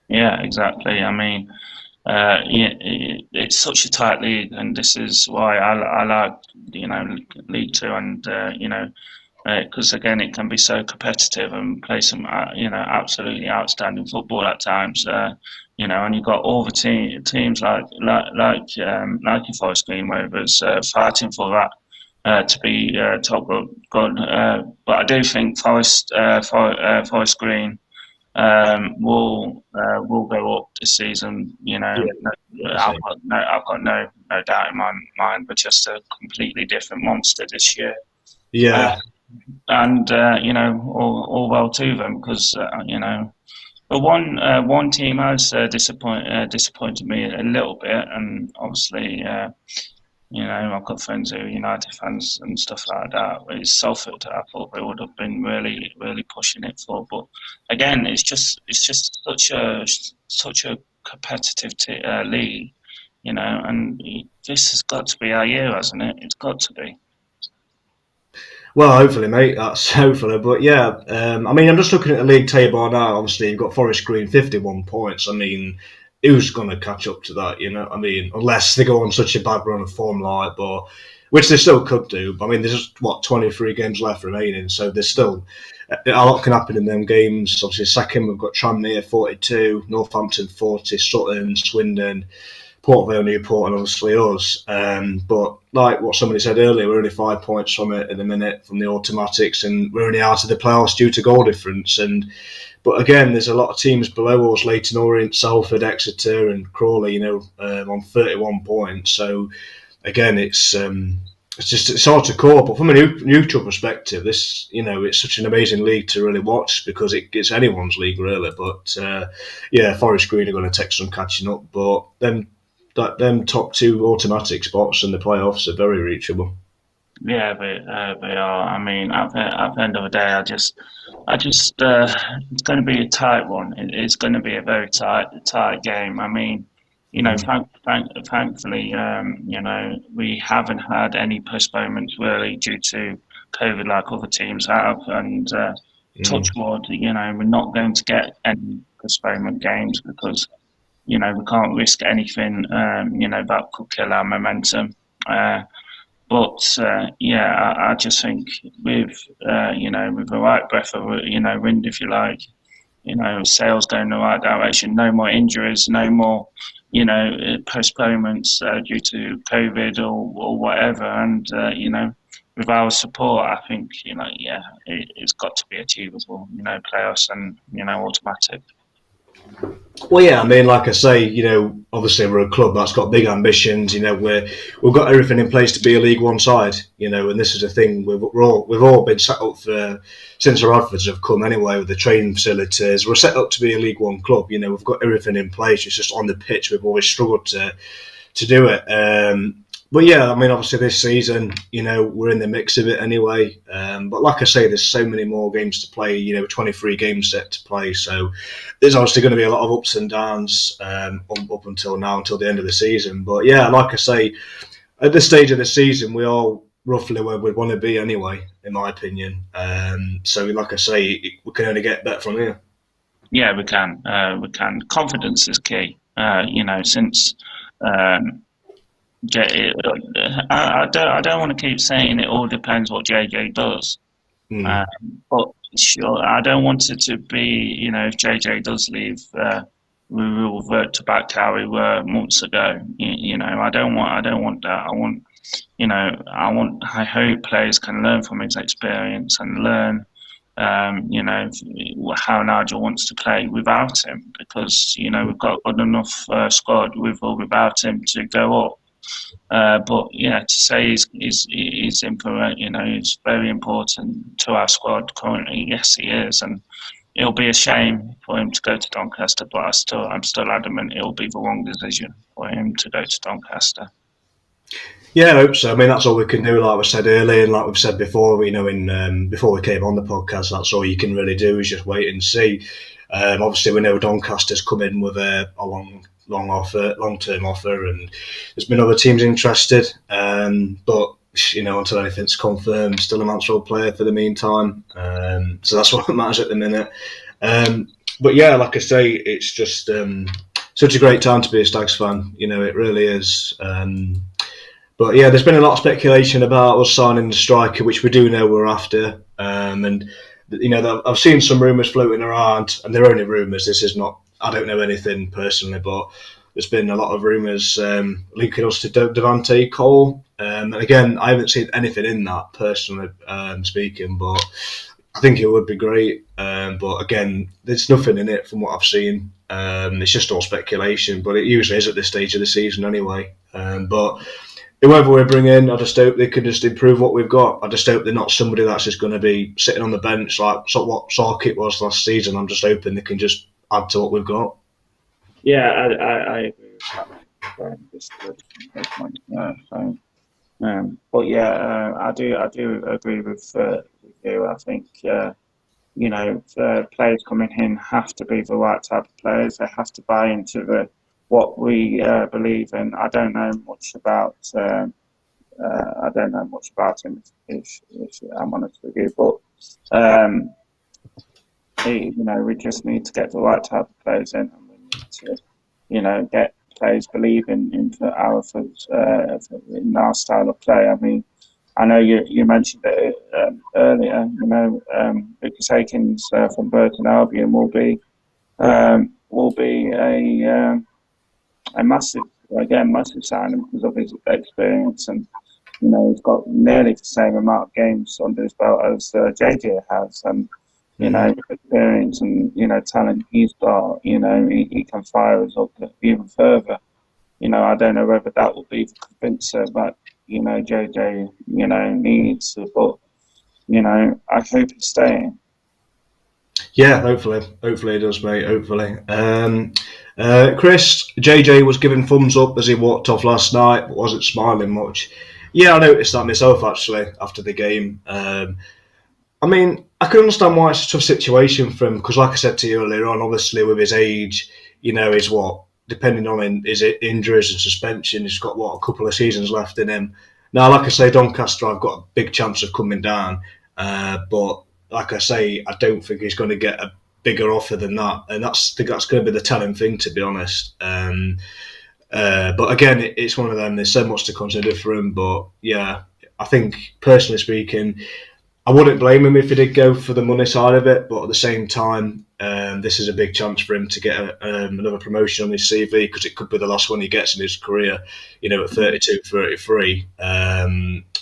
Yeah, exactly. I mean, it's such a tight league, and this is why I like League Two, and because again it can be so competitive and play some absolutely outstanding football at times. And you've got all the teams like your Forest Green Rovers fighting for that. To be top good, but I do think Forest Green will go up this season. I've got no doubt in my mind. But just a completely different monster this year. Yeah, and all well to them, because but one team has disappointed me a little bit, and obviously. I've got friends who are United fans and stuff like that. It's Salford. I thought they would have been really, really pushing it for, but again, it's just such a competitive league, and this has got to be our year, hasn't it? It's got to be. Well, hopefully, mate. That's hopefully. But yeah, I'm just looking at the league table now. Obviously, you've got Forest Green 51 points. I mean, who's going to catch up to that? Unless they go on such a bad run of form which they still could do. But I mean, there's 23 games left remaining, so there's still a lot can happen in them games. Obviously, second we've got Tranmere 42, Northampton 40, Sutton, Swindon, Port Vale, Newport, and obviously us. But like what somebody said earlier, we're only 5 points from it at the minute from the automatics, and we're only out of the playoffs due to goal difference. But again, there's a lot of teams below us: Leyton Orient, Salford, Exeter, and Crawley. On 31 points. So again, it's hard to call. But from a neutral perspective, this it's such an amazing league to really watch, because it's anyone's league really. But Forest Green are going to take some catching up. But them top two automatic spots in the playoffs are very reachable. Yeah, they are. I mean, at the end of the day, I just it's going to be a tight one. It's going to be a very tight game. I mean, thankfully, we haven't had any postponements really due to COVID like other teams have, and touch wood, we're not going to get any postponement games, because we can't risk anything that could kill our momentum. But I just think with with the right breath of wind, if you like, sales going in the right direction, no more injuries, no more postponements due to COVID or whatever, and with our support, I think it's got to be achievable. Playoffs and automatic. Well, yeah, I mean, like I say, obviously we're a club that's got big ambitions. We've got everything in place to be a League One side. And this is the thing we've all been set up for since the Radfords have come anyway, with the training facilities. We're set up to be a League One club. We've got everything in place. It's just on the pitch we've always struggled to do it. But yeah, I mean, obviously this season, we're in the mix of it anyway. But like I say, there's so many more games to play, 23 games set to play. So there's obviously going to be a lot of ups and downs up until now, until the end of the season. But yeah, like I say, at this stage of the season, we are roughly where we'd want to be anyway, in my opinion. So like I say, we can only get better from here. Yeah, we can. Confidence is key. Since... I don't want to keep saying it all depends what JJ does, but sure, I don't want it to be, if JJ does leave, we will revert to back how we were months ago. I don't want that. I hope players can learn from his experience and learn you know, how Nigel wants to play without him, because you know we've got good enough squad with or without him to go up. But yeah, to say he's important, you know, he's very important to our squad currently. Yes, he is, and it'll be a shame for him to go to Doncaster. But I'm still adamant it'll be the wrong decision for him to go to Doncaster. Yeah, I hope so. I mean, that's all we can do. Like we said earlier, and like we've said before, you know, in before we came on the podcast, that's all you can really do is just wait and see. Obviously, we know Doncaster's come in with a long term offer, and there's been other teams interested. But you know, until anything's confirmed, still a Mansfield player for the meantime. So that's what matters at the minute. But yeah, like I say, it's just such a great time to be a Stags fan. You know, it really is. But yeah, there's been a lot of speculation about us signing the striker, which we do know we're after. And you know, I've seen some rumours floating around, and they're only rumours. This is not. I don't know anything personally, but there's been a lot of rumours linking us to Devante Cole. And again, I haven't seen anything in that personally speaking, but I think it would be great. But again, there's nothing in it from what I've seen. It's just all speculation, but it usually is at this stage of the season anyway. But whoever we bring in, I just hope they can just improve what we've got. I just hope they're not somebody that's just going to be sitting on the bench like what Sarkit was last season. I'm just hoping they can just add to what we've got. Yeah, I agree with that. But yeah, I do agree with you. I think you know, players coming in have to be the right type of players. They have to buy into what we believe in. I don't know much about him, if I'm honest with you. But you know, we just need to get the right type of players in, and we need to, you know, get players believing in our style of play. I mean, I know you mentioned it earlier. You know, Lucas Akins from Burton Albion will be a massive signing because of his experience, and you know he's got nearly the same amount of games under his belt as JJ has, and you know experience and you know talent he's got. You know he can fire us up even further. You know I don't know whether that will be the convincer that you know JJ you know needs, but you know I hope he's staying. Yeah, hopefully it does, mate. Hopefully. Chris, JJ was giving thumbs up as he walked off last night, but wasn't smiling much. Yeah, I noticed that myself actually after the game. I mean, I can understand why it's a tough situation for him because, like I said to you earlier on, obviously with his age, you know, he's what, depending on his injuries and suspension, he's got what, a couple of seasons left in him. Now, like I say, Doncaster, I've got a big chance of coming down, but like I say, I don't think he's going to get a bigger offer than that, and I think that's going to be the telling thing, to be honest. But again, it's one of them. There's so much to consider for him, but yeah, I think personally speaking, I wouldn't blame him if he did go for the money side of it. But at the same time, this is a big chance for him to get another promotion on his CV because it could be the last one he gets in his career. You know, at 32, 33.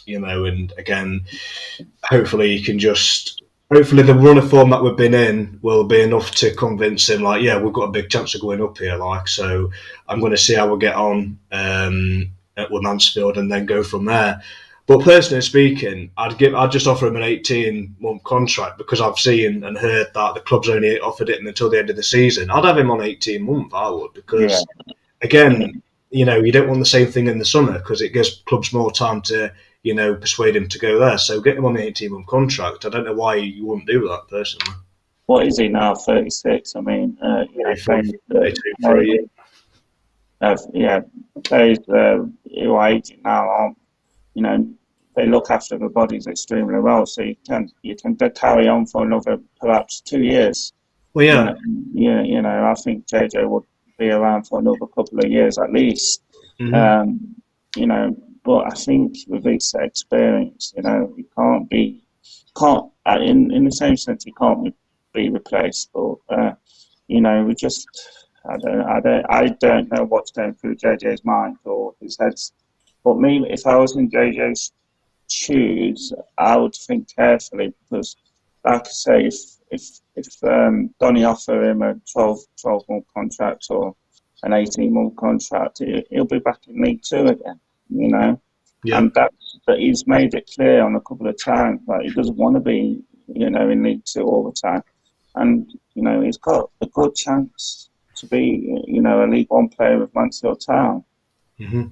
You know, and again, hopefully he can just. Hopefully the run of form that we've been in will be enough to convince him, like, yeah, we've got a big chance of going up here, like, so I'm going to see how we get on with Mansfield and then go from there. But personally speaking, I'd just offer him an 18-month contract because I've seen and heard that the club's only offered it until the end of the season. I'd have him on 18 months, I would, because, again, you know, you don't want the same thing in the summer because it gives clubs more time to, you know, persuade him to go there. So get him on the 18-month contract. I don't know why you wouldn't do that, personally. What is he now, 36? I mean, you know, players who are 80 now aren't, you know, they look after their bodies extremely well. So you can carry on for another perhaps 2 years. Well, yeah. You know, I think JJ would be around for another couple of years at least. Mm-hmm. You know, but I think with his experience, you know, he can't in the same sense he can't be replaced. But you know, we just I don't know what's going through JJ's mind or his head. But me, if I was in JJ's shoes, I would think carefully because like I say, if Donny offer him a 12-month contract or an 18-month contract, he'll be back in League Two again, you know. Yeah. And that he's made it clear on a couple of times that he doesn't want to be, you know, in League Two all the time. And, you know, he's got a good chance to be, you know, a League One player with Mansfield Town. Mm-hmm.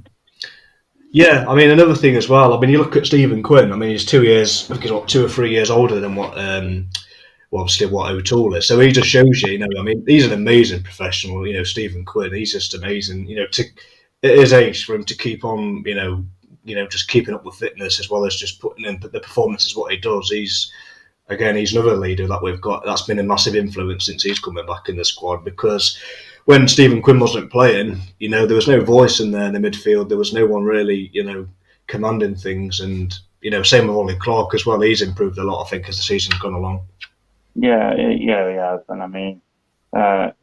Yeah, I mean, another thing as well, I mean, you look at Stephen Quinn, I mean, he's 2 years, I think he's what, 2 or 3 years older than what, well, obviously what O'Toole is. So he just shows you, you know, I mean, he's an amazing professional, you know, Stephen Quinn, he's just amazing, you know, at his age, for him to keep on, you know, just keeping up with fitness as well as just putting in the performances, what he does. He's another leader that we've got that's been a massive influence since he's coming back in the squad, because when Stephen Quinn wasn't playing, you know, there was no voice in there in the midfield. There was no one really, you know, commanding things. And, you know, same with Ollie Clark as well. He's improved a lot, I think, as the season's gone along. Yeah, he has. And I mean,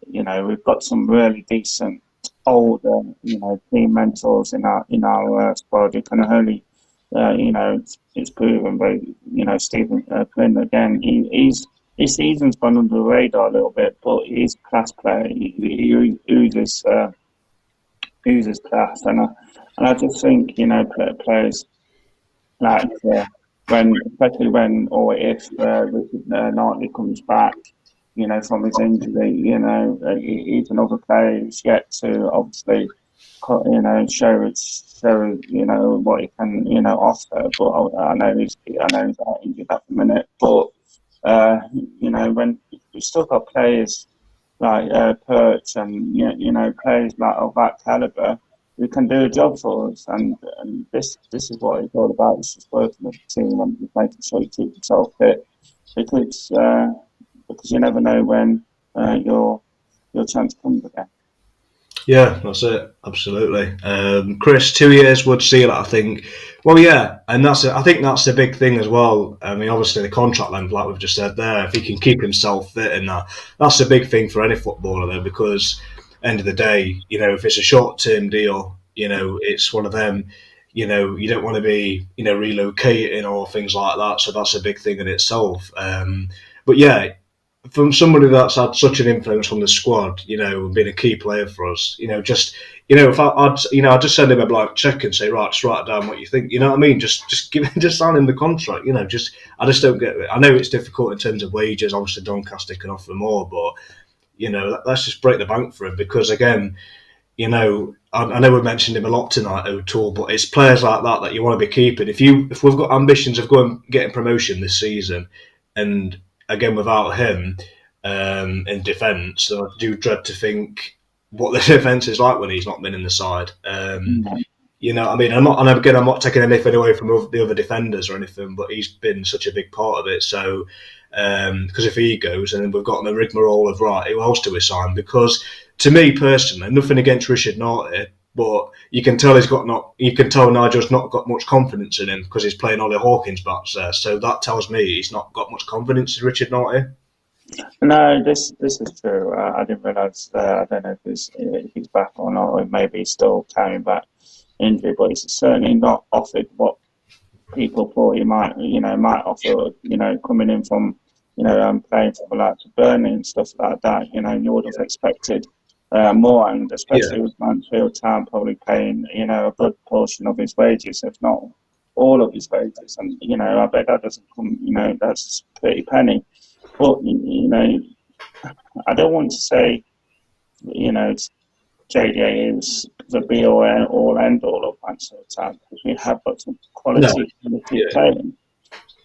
you know, we've got some really decent older, you know, team mentors in our squad. You can only, you know, it's proven by, you know, Stephen Quinn again. His season's gone under the radar a little bit, but he's a class player. He oozes class, and I just think, you know, players like especially when or if Richard Knightley comes back, you know, from his injury, you know, he's another player who's yet to obviously, you know, show you know what he can, you know, offer. But I know he's out injured at the minute. But you know, when we've still got players like Perch and you know players like of that calibre who can do a job for us, and this is what it's all about. It's just working with the team and making sure you keep yourself fit, because you never know when your chance comes again. Yeah, that's it. Absolutely. Chris, 2 years would seal it, I think. Well, yeah, and I think that's the big thing as well. I mean, obviously the contract length, like we've just said there, if he can keep himself fit and that's a big thing for any footballer though, because end of the day, you know, if it's a short-term deal, you know, it's one of them, you know, you don't want to be, you know, relocating or things like that. So that's a big thing in itself. But yeah, from somebody that's had such an influence on the squad, you know, and been a key player for us, you know, just, you know, if I'd just send him a blank check and say, right, just write down what you think, you know what I mean? Just sign him the contract, you know, I just don't get it. I know it's difficult in terms of wages. Obviously, Doncaster can offer more, but, you know, let's just break the bank for him, because again, you know, I know we mentioned him a lot tonight, O'Toole, but it's players like that you want to be keeping. If we've got ambitions of getting promotion this season, and again without him in defence, I do dread to think what the defence is like when he's not been in the side. You know, I mean, I'm not taking anything away from the other defenders or anything, but he's been such a big part of it. So, because if he goes, and then we've got the rigmarole of right, who else do we sign? Because to me personally, nothing against Richard Knightley, but you can tell Nigel's not got much confidence in him because he's playing Ollie Hawkins back there. So that tells me he's not got much confidence in Richard Knightley. No, this is true. I didn't realise. I don't know if he's back or not, or maybe he's still carrying back injury, but he's certainly not offered what people thought he might offer. You know, coming in from, you know, playing for the likes of Burnley and stuff like that. You know, you would have expected more, and especially with Mansfield Town probably paying, you know, a good portion of his wages, if not all of his wages. And you know, I bet that doesn't come. You know, that's a pretty penny. But you know, I don't want to say, you know, JDA is the be all end all of Mansfield Town, because we have got some quality playing.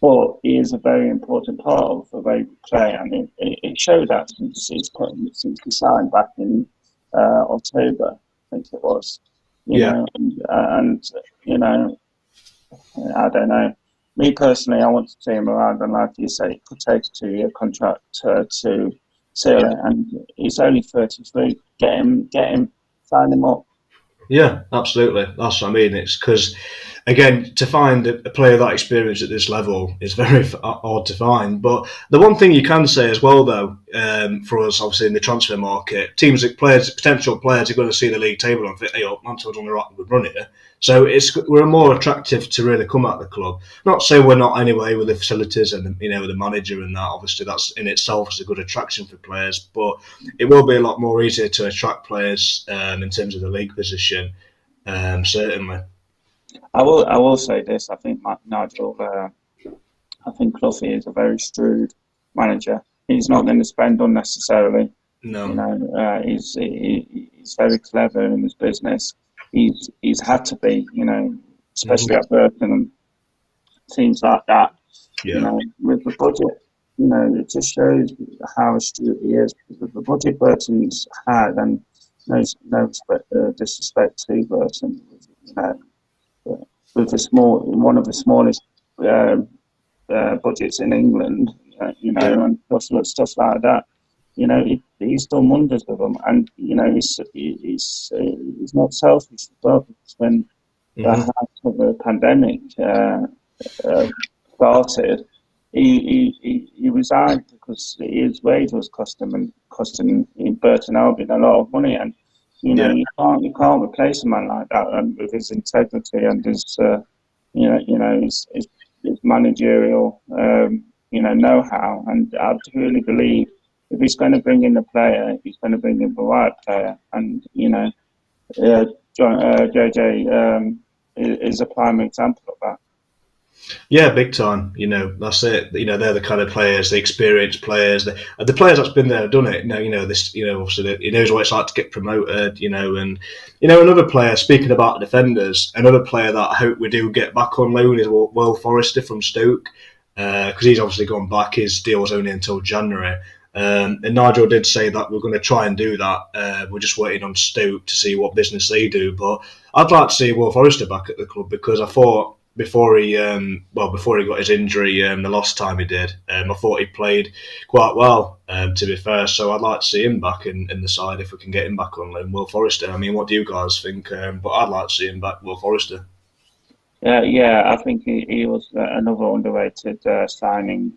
But he is a very important part of the way we play, and it showed that since he signed back in October, I think it was. You know, and you know, I don't know. Me personally, I want to see him around, and like you say, it could take a 2-year contract to seal it, and he's only 33. Get him, sign him up. Yeah, absolutely. That's what I mean. It's because, again, to find a player that experience at this level is very hard to find. But the one thing you can say as well, though, for us, obviously in the transfer market, teams that potential players are going to see the league table and think, "Hey, Mansfield's on the right good run here." So we're more attractive to really come at the club. Not say we're not anyway with the facilities and the manager and that. Obviously, that's in itself is a good attraction for players, but it will be a lot more easier to attract players in terms of the league position. Certainly. I will say this. I think Nigel. I think Clough is a very shrewd manager. He's not going to spend unnecessarily. No. He's very clever in his business. He's had to be, especially at Burton and teams like that. Yeah. With the budget, it just shows how astute he is. Because with the budget Burton's had, and no disrespect to Burton, with one of the smallest budgets in England, and stuff like that. He's done wonders with them, and he's not selfish as well. Because when the height of the pandemic started, he resigned because his wage was costing Burton Albion a lot of money, and you can't replace a man like that with his integrity and his his managerial know-how. And I really believe if he's going to bring in a player, he's going to bring in the right player. And JJ is a prime example of that. Yeah, big time. That's it. They're the kind of players, the experienced players, the players that's been there, done it. Obviously he knows what it's like to get promoted. And another player. Speaking about defenders, another player that I hope we do get back on loan is Will Forrester from Stoke, because he's obviously gone back. His deal was only until January. And Nigel did say that we're going to try and do that. We're just waiting on Stoke to see what business they do. But I'd like to see Will Forrester back at the club, because I thought before he got his injury the last time he did, I thought he played quite well, to be fair. So I'd like to see him back in the side if we can get him back on loan. Will Forrester. I mean, what do you guys think? But I'd like to see him back, Will Forrester. I think he was another underrated signing.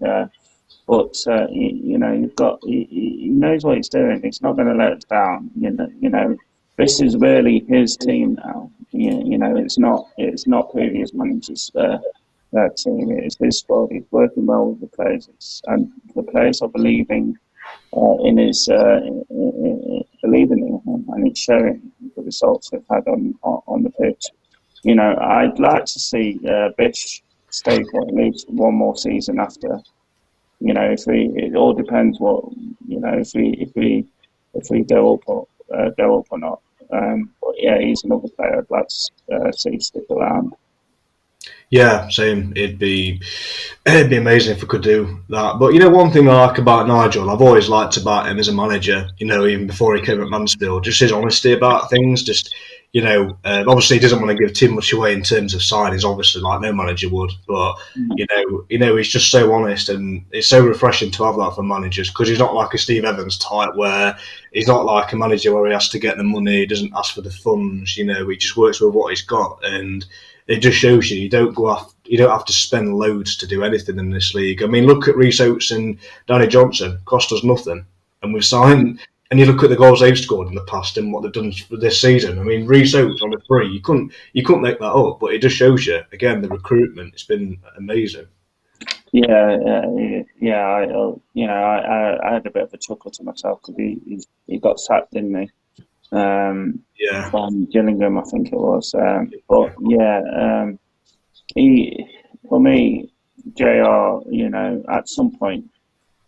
But he knows what he's doing. He's not going to let us down. This is really his team now. It's not previous managers' team. It's his squad. He's working well with the players, and the players are believing in him, and it's showing the results they've had on the pitch. I'd like to see Bish stay for at least one more season after. It all depends what if we go up or not. But yeah, he's another player I'd like to see stick around. Yeah, same. It'd be amazing if we could do that. But one thing I like about Nigel, I've always liked about him as a manager. Even before he came at Mansfield, just his honesty about things. Just obviously he doesn't want to give too much away in terms of signings, obviously, like no manager would. But he's just so honest, and it's so refreshing to have that for managers, because he's not like a Steve Evans type, where he's not like a manager where he has to get the money, he doesn't ask for the funds. He just works with what he's got, and it just shows you don't have to spend loads to do anything in this league. I mean, look at Rhys Oates and Danny Johnson, cost us nothing, and we've signed. And you look at the goals they've scored in the past and what they've done for this season. I mean, Rhys Oates on a free, you couldn't make that up. But it just shows you again the recruitment. It's been amazing. Yeah. I had a bit of a chuckle to myself because he got sacked, didn't he? From Gillingham, I think it was. For me, JR, at some point,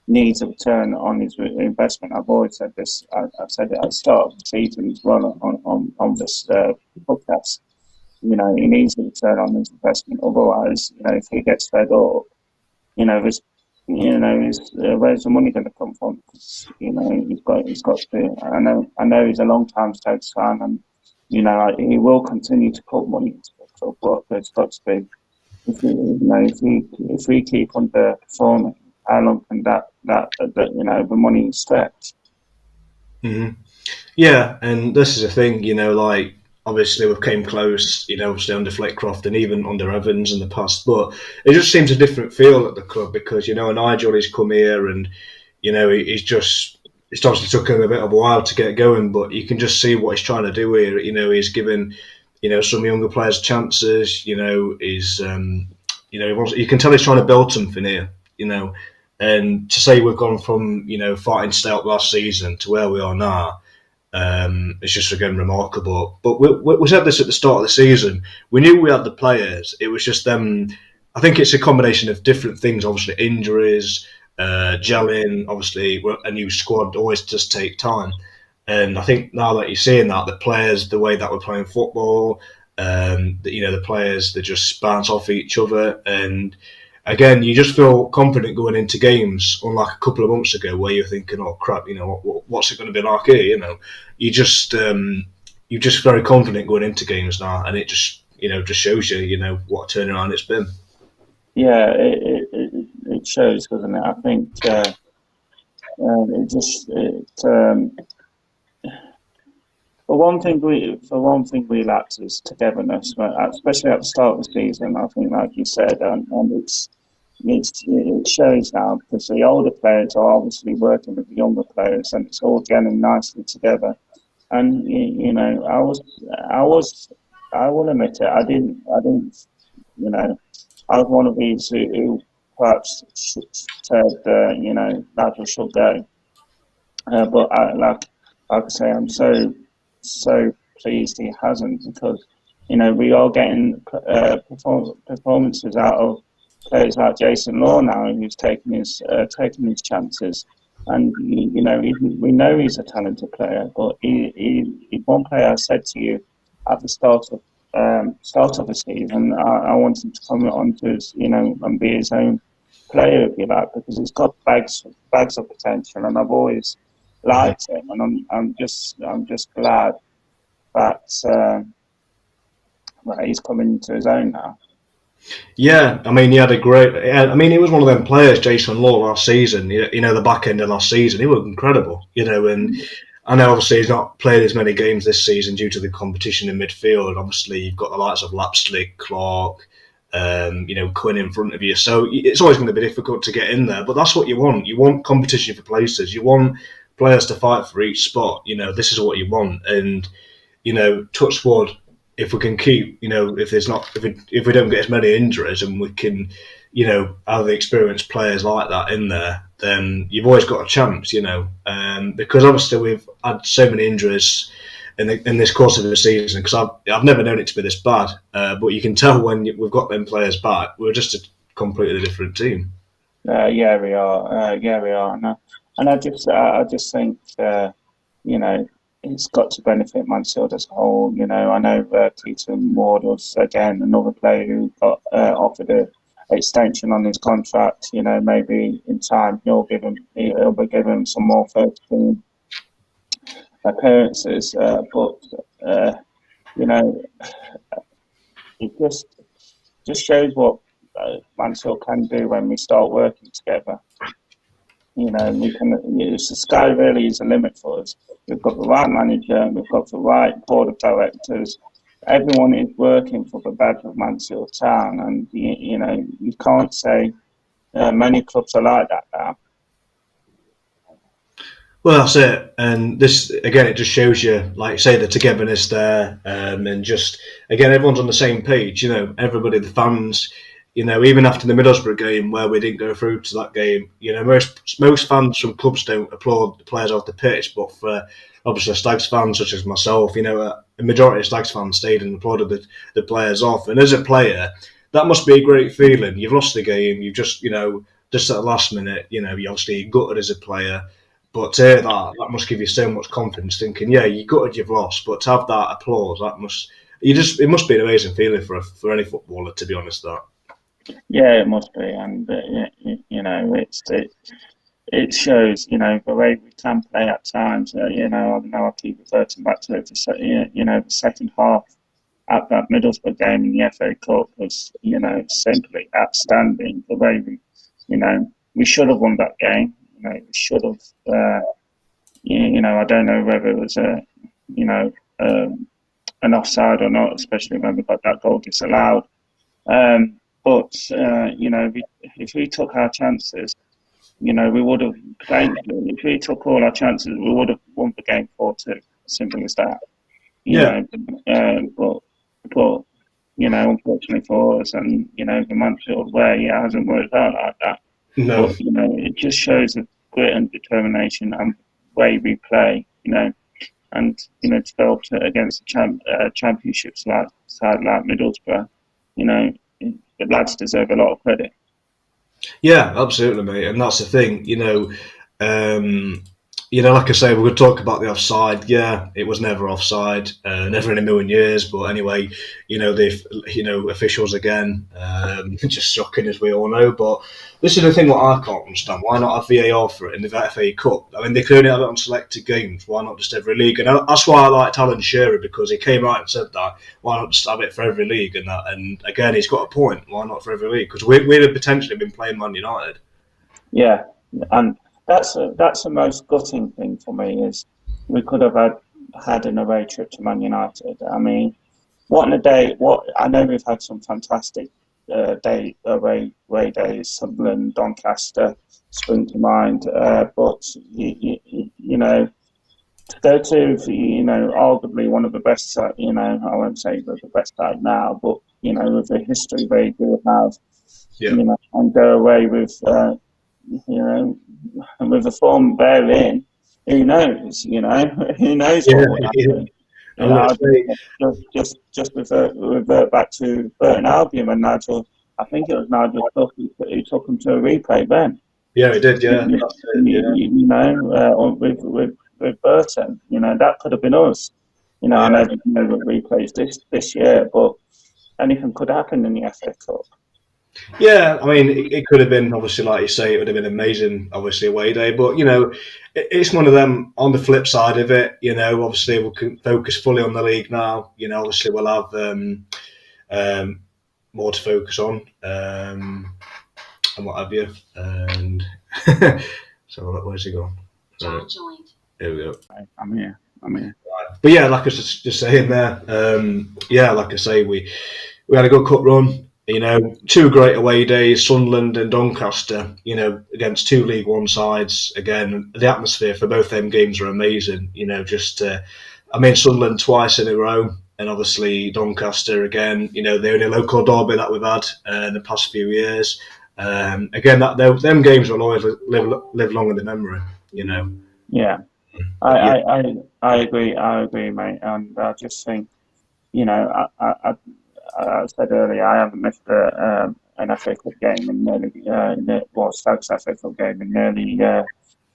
needs a return on his investment. I've always said this. I've said it at the start of the season as well on this podcast. He needs a return on his investment. Otherwise, if he gets fed up, where's the money going to come from? Because, he's got to. I know he's a long time Stoke fan, and he will continue to put money into the club. But it's got to be. If we keep underperforming, how long can that the money stretch? Mm-hmm. Yeah, and this is the thing, Obviously, we came close, obviously under Flitcroft and even under Evans in the past. But it just seems a different feel at the club because, Nigel has come here and, he's just, it's obviously took him a bit of a while to get going, but you can just see what he's trying to do here. He's given, some younger players chances, he's, you can tell he's trying to build something here, and to say we've gone from, fighting stout last season to where we are now, it's just again remarkable. But we said this at the start of the season. We knew we had the players. It was just them. I think it's a combination of different things. Obviously, injuries, gelling. Obviously, a new squad always does take time. And I think now that you're seeing that, the players, the way that we're playing football, the players, they just bounce off each other. And again, you just feel confident going into games, unlike a couple of months ago where you're thinking, "Oh crap, what's it going to be like here?" You're just very confident going into games now, and it just just shows you what a turnaround it's been. Yeah, it shows, doesn't it? I think for one thing we lacked is togetherness, especially at the start of the season. I think, like you said, and it shows now because the older players are obviously working with the younger players, and it's all gelling nicely together. And I will admit it. I didn't. I was one of these who perhaps said, Nigel should go. But like I say, I'm so pleased he hasn't because we are getting performances out of players like Jason Law now, who's taking his chances, and we know he's a talented player. But he one player I said to you at the start of the season, I want him to come onto his, and be his own player, if you like, because he's got bags of potential, and I've always liked him, and I'm just glad that he's coming into his own now. Yeah, I mean, he had a great. He was one of them players, Jason Law, last season. The back end of last season, he was incredible. And I know obviously he's not played as many games this season due to the competition in midfield. Obviously, you've got the likes of Lapsley, Clark, Quinn in front of you. So it's always going to be difficult to get in there. But that's what you want. You want competition for places. You want players to fight for each spot. This is what you want. And touch wood, if we can keep, if we don't get as many injuries and we can, have the experienced players like that in there, then you've always got a chance, because obviously we've had so many injuries in this course of the season. Because I've never known it to be this bad, but you can tell when we've got them players back, we're just a completely different team. Yeah, we are. And I just think, it's got to benefit Mansfield as a whole. I know Keaton Ward was again another player who got offered an extension on his contract. Maybe in time he'll be given some more first team appearances. But it just shows what Mansfield can do when we start working together. We can. The sky really is the limit for us. We've got the right manager. We've got the right board of directors. Everyone is working for the badge of Mansfield Town, and you can't say many clubs are like that now. Well, that's it. And this, again, it just shows you, like you say, the togetherness there. And just, again, everyone's on the same page. Everybody, the fans, even after the Middlesbrough game where we didn't go through to that game, most fans from clubs don't applaud the players off the pitch. But for, obviously, Stags fans such as myself, a majority of Stags fans stayed and applauded the players off. And as a player, that must be a great feeling. You've lost the game. You've just at the last minute, you obviously gutted as a player. But to hear that must give you so much confidence, thinking, yeah, you gutted, you've lost, but to have that applause, it must be an amazing feeling for any footballer, to be honest. That. Yeah, it must be, and it shows, the way we can play at times. I know I keep reverting back to it. The second half at that Middlesbrough game in the FA Cup was, simply outstanding. The way we should have won that game. We should have. I don't know whether it was an offside or not, especially when we got that goal disallowed. But if we took our chances, we would have played. If we took all our chances, we would have won the game 4-2. Simple as that. But unfortunately for us, and the Mansfield way, it hasn't worked out like that. No. But, it just shows the grit and determination and way we play. And to go up against a championship side like Middlesbrough, the lads deserve a lot of credit. Yeah, absolutely, mate. And that's the thing, like I say, we're going to talk about the offside. Yeah, it was never offside, never in a million years. But anyway, the officials again, just shocking as we all know. But this is the thing what I can't understand. Why not have VAR for it in the FA Cup? I mean, they could only have it on selected games. Why not just every league? And that's why I liked Alan Shearer, because he came out and said that. Why not just have it for every league and that? And again, he's got a point. Why not for every league? Because we'd have potentially been playing Man United. Yeah, and that's the most gutting thing for me, is we could have had an away trip to Man United. I mean, what a day! I know we've had some fantastic away days. Sunderland, Doncaster spring to mind, but to go to arguably one of the best, I won't say the best side now, but with the history they do have, and go away with. And with the form they're in, who knows? Who knows what will happen? Just revert back to Burton Albion and Nigel. I think it was Nigel Clough who took them to a replay then. Yeah, he did. Yeah, with Burton, that could have been us. I know we replays this year, but anything could happen in the FA Cup. Yeah, I mean, it could have been, obviously, like you say, it would have been amazing, obviously, away day. But, it's one of them. On the flip side of it, obviously, we can focus fully on the league now. Obviously, we'll have more to focus on and what have you. And so, where's he gone? Chat joined. Here we go. I'm here. But yeah, like I was just saying there, like I say, we had a good cup run. Two great away days, Sunderland and Doncaster, against two League One sides. Again, the atmosphere for both them games are amazing. Sunderland twice in a row, and obviously Doncaster again, the only local derby that we've had in the past few years. Again, them games will always live long in the memory, Yeah, I agree, mate. And I just think, I said earlier, I haven't missed an FA Cup game in nearly, Stokes FA Cup game in nearly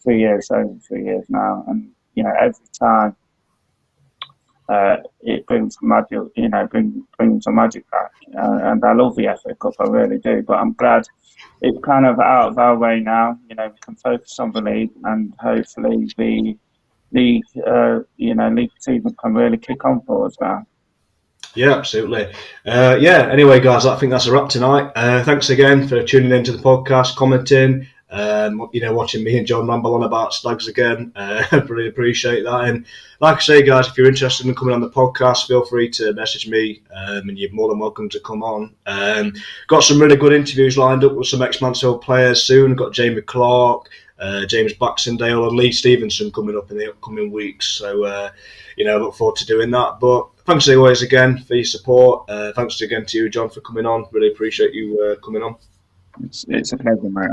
3 years, over 3 years now. And, every time it brings magic, brings a magic back. And I love the FA Cup, I really do. But I'm glad it's kind of out of our way now. We can focus on the league, and hopefully the league season can really kick on for us now. Yeah, absolutely. Anyway, guys, I think that's a wrap tonight. Thanks again for tuning into the podcast, commenting, watching me and John ramble on about Stags again. Really appreciate that. And like I say, guys, if you're interested in coming on the podcast, feel free to message me, and you're more than welcome to come on. Got some really good interviews lined up with some ex-Mansfield players soon. Got Jamie Clark, James Baxendale and Lee Stevenson coming up in the upcoming weeks. So, look forward to doing that. But thanks always again for your support. Thanks again to you, John, for coming on. Really appreciate you coming on. It's a pleasure, mate.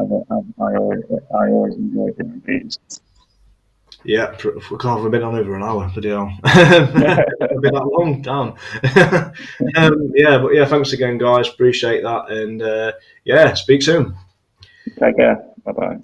I always enjoy doing these. Yeah, we can't have been on over an hour. Bloody hell. It's been that long, damn. But thanks again, guys. Appreciate that. And speak soon. Take care. Bye-bye.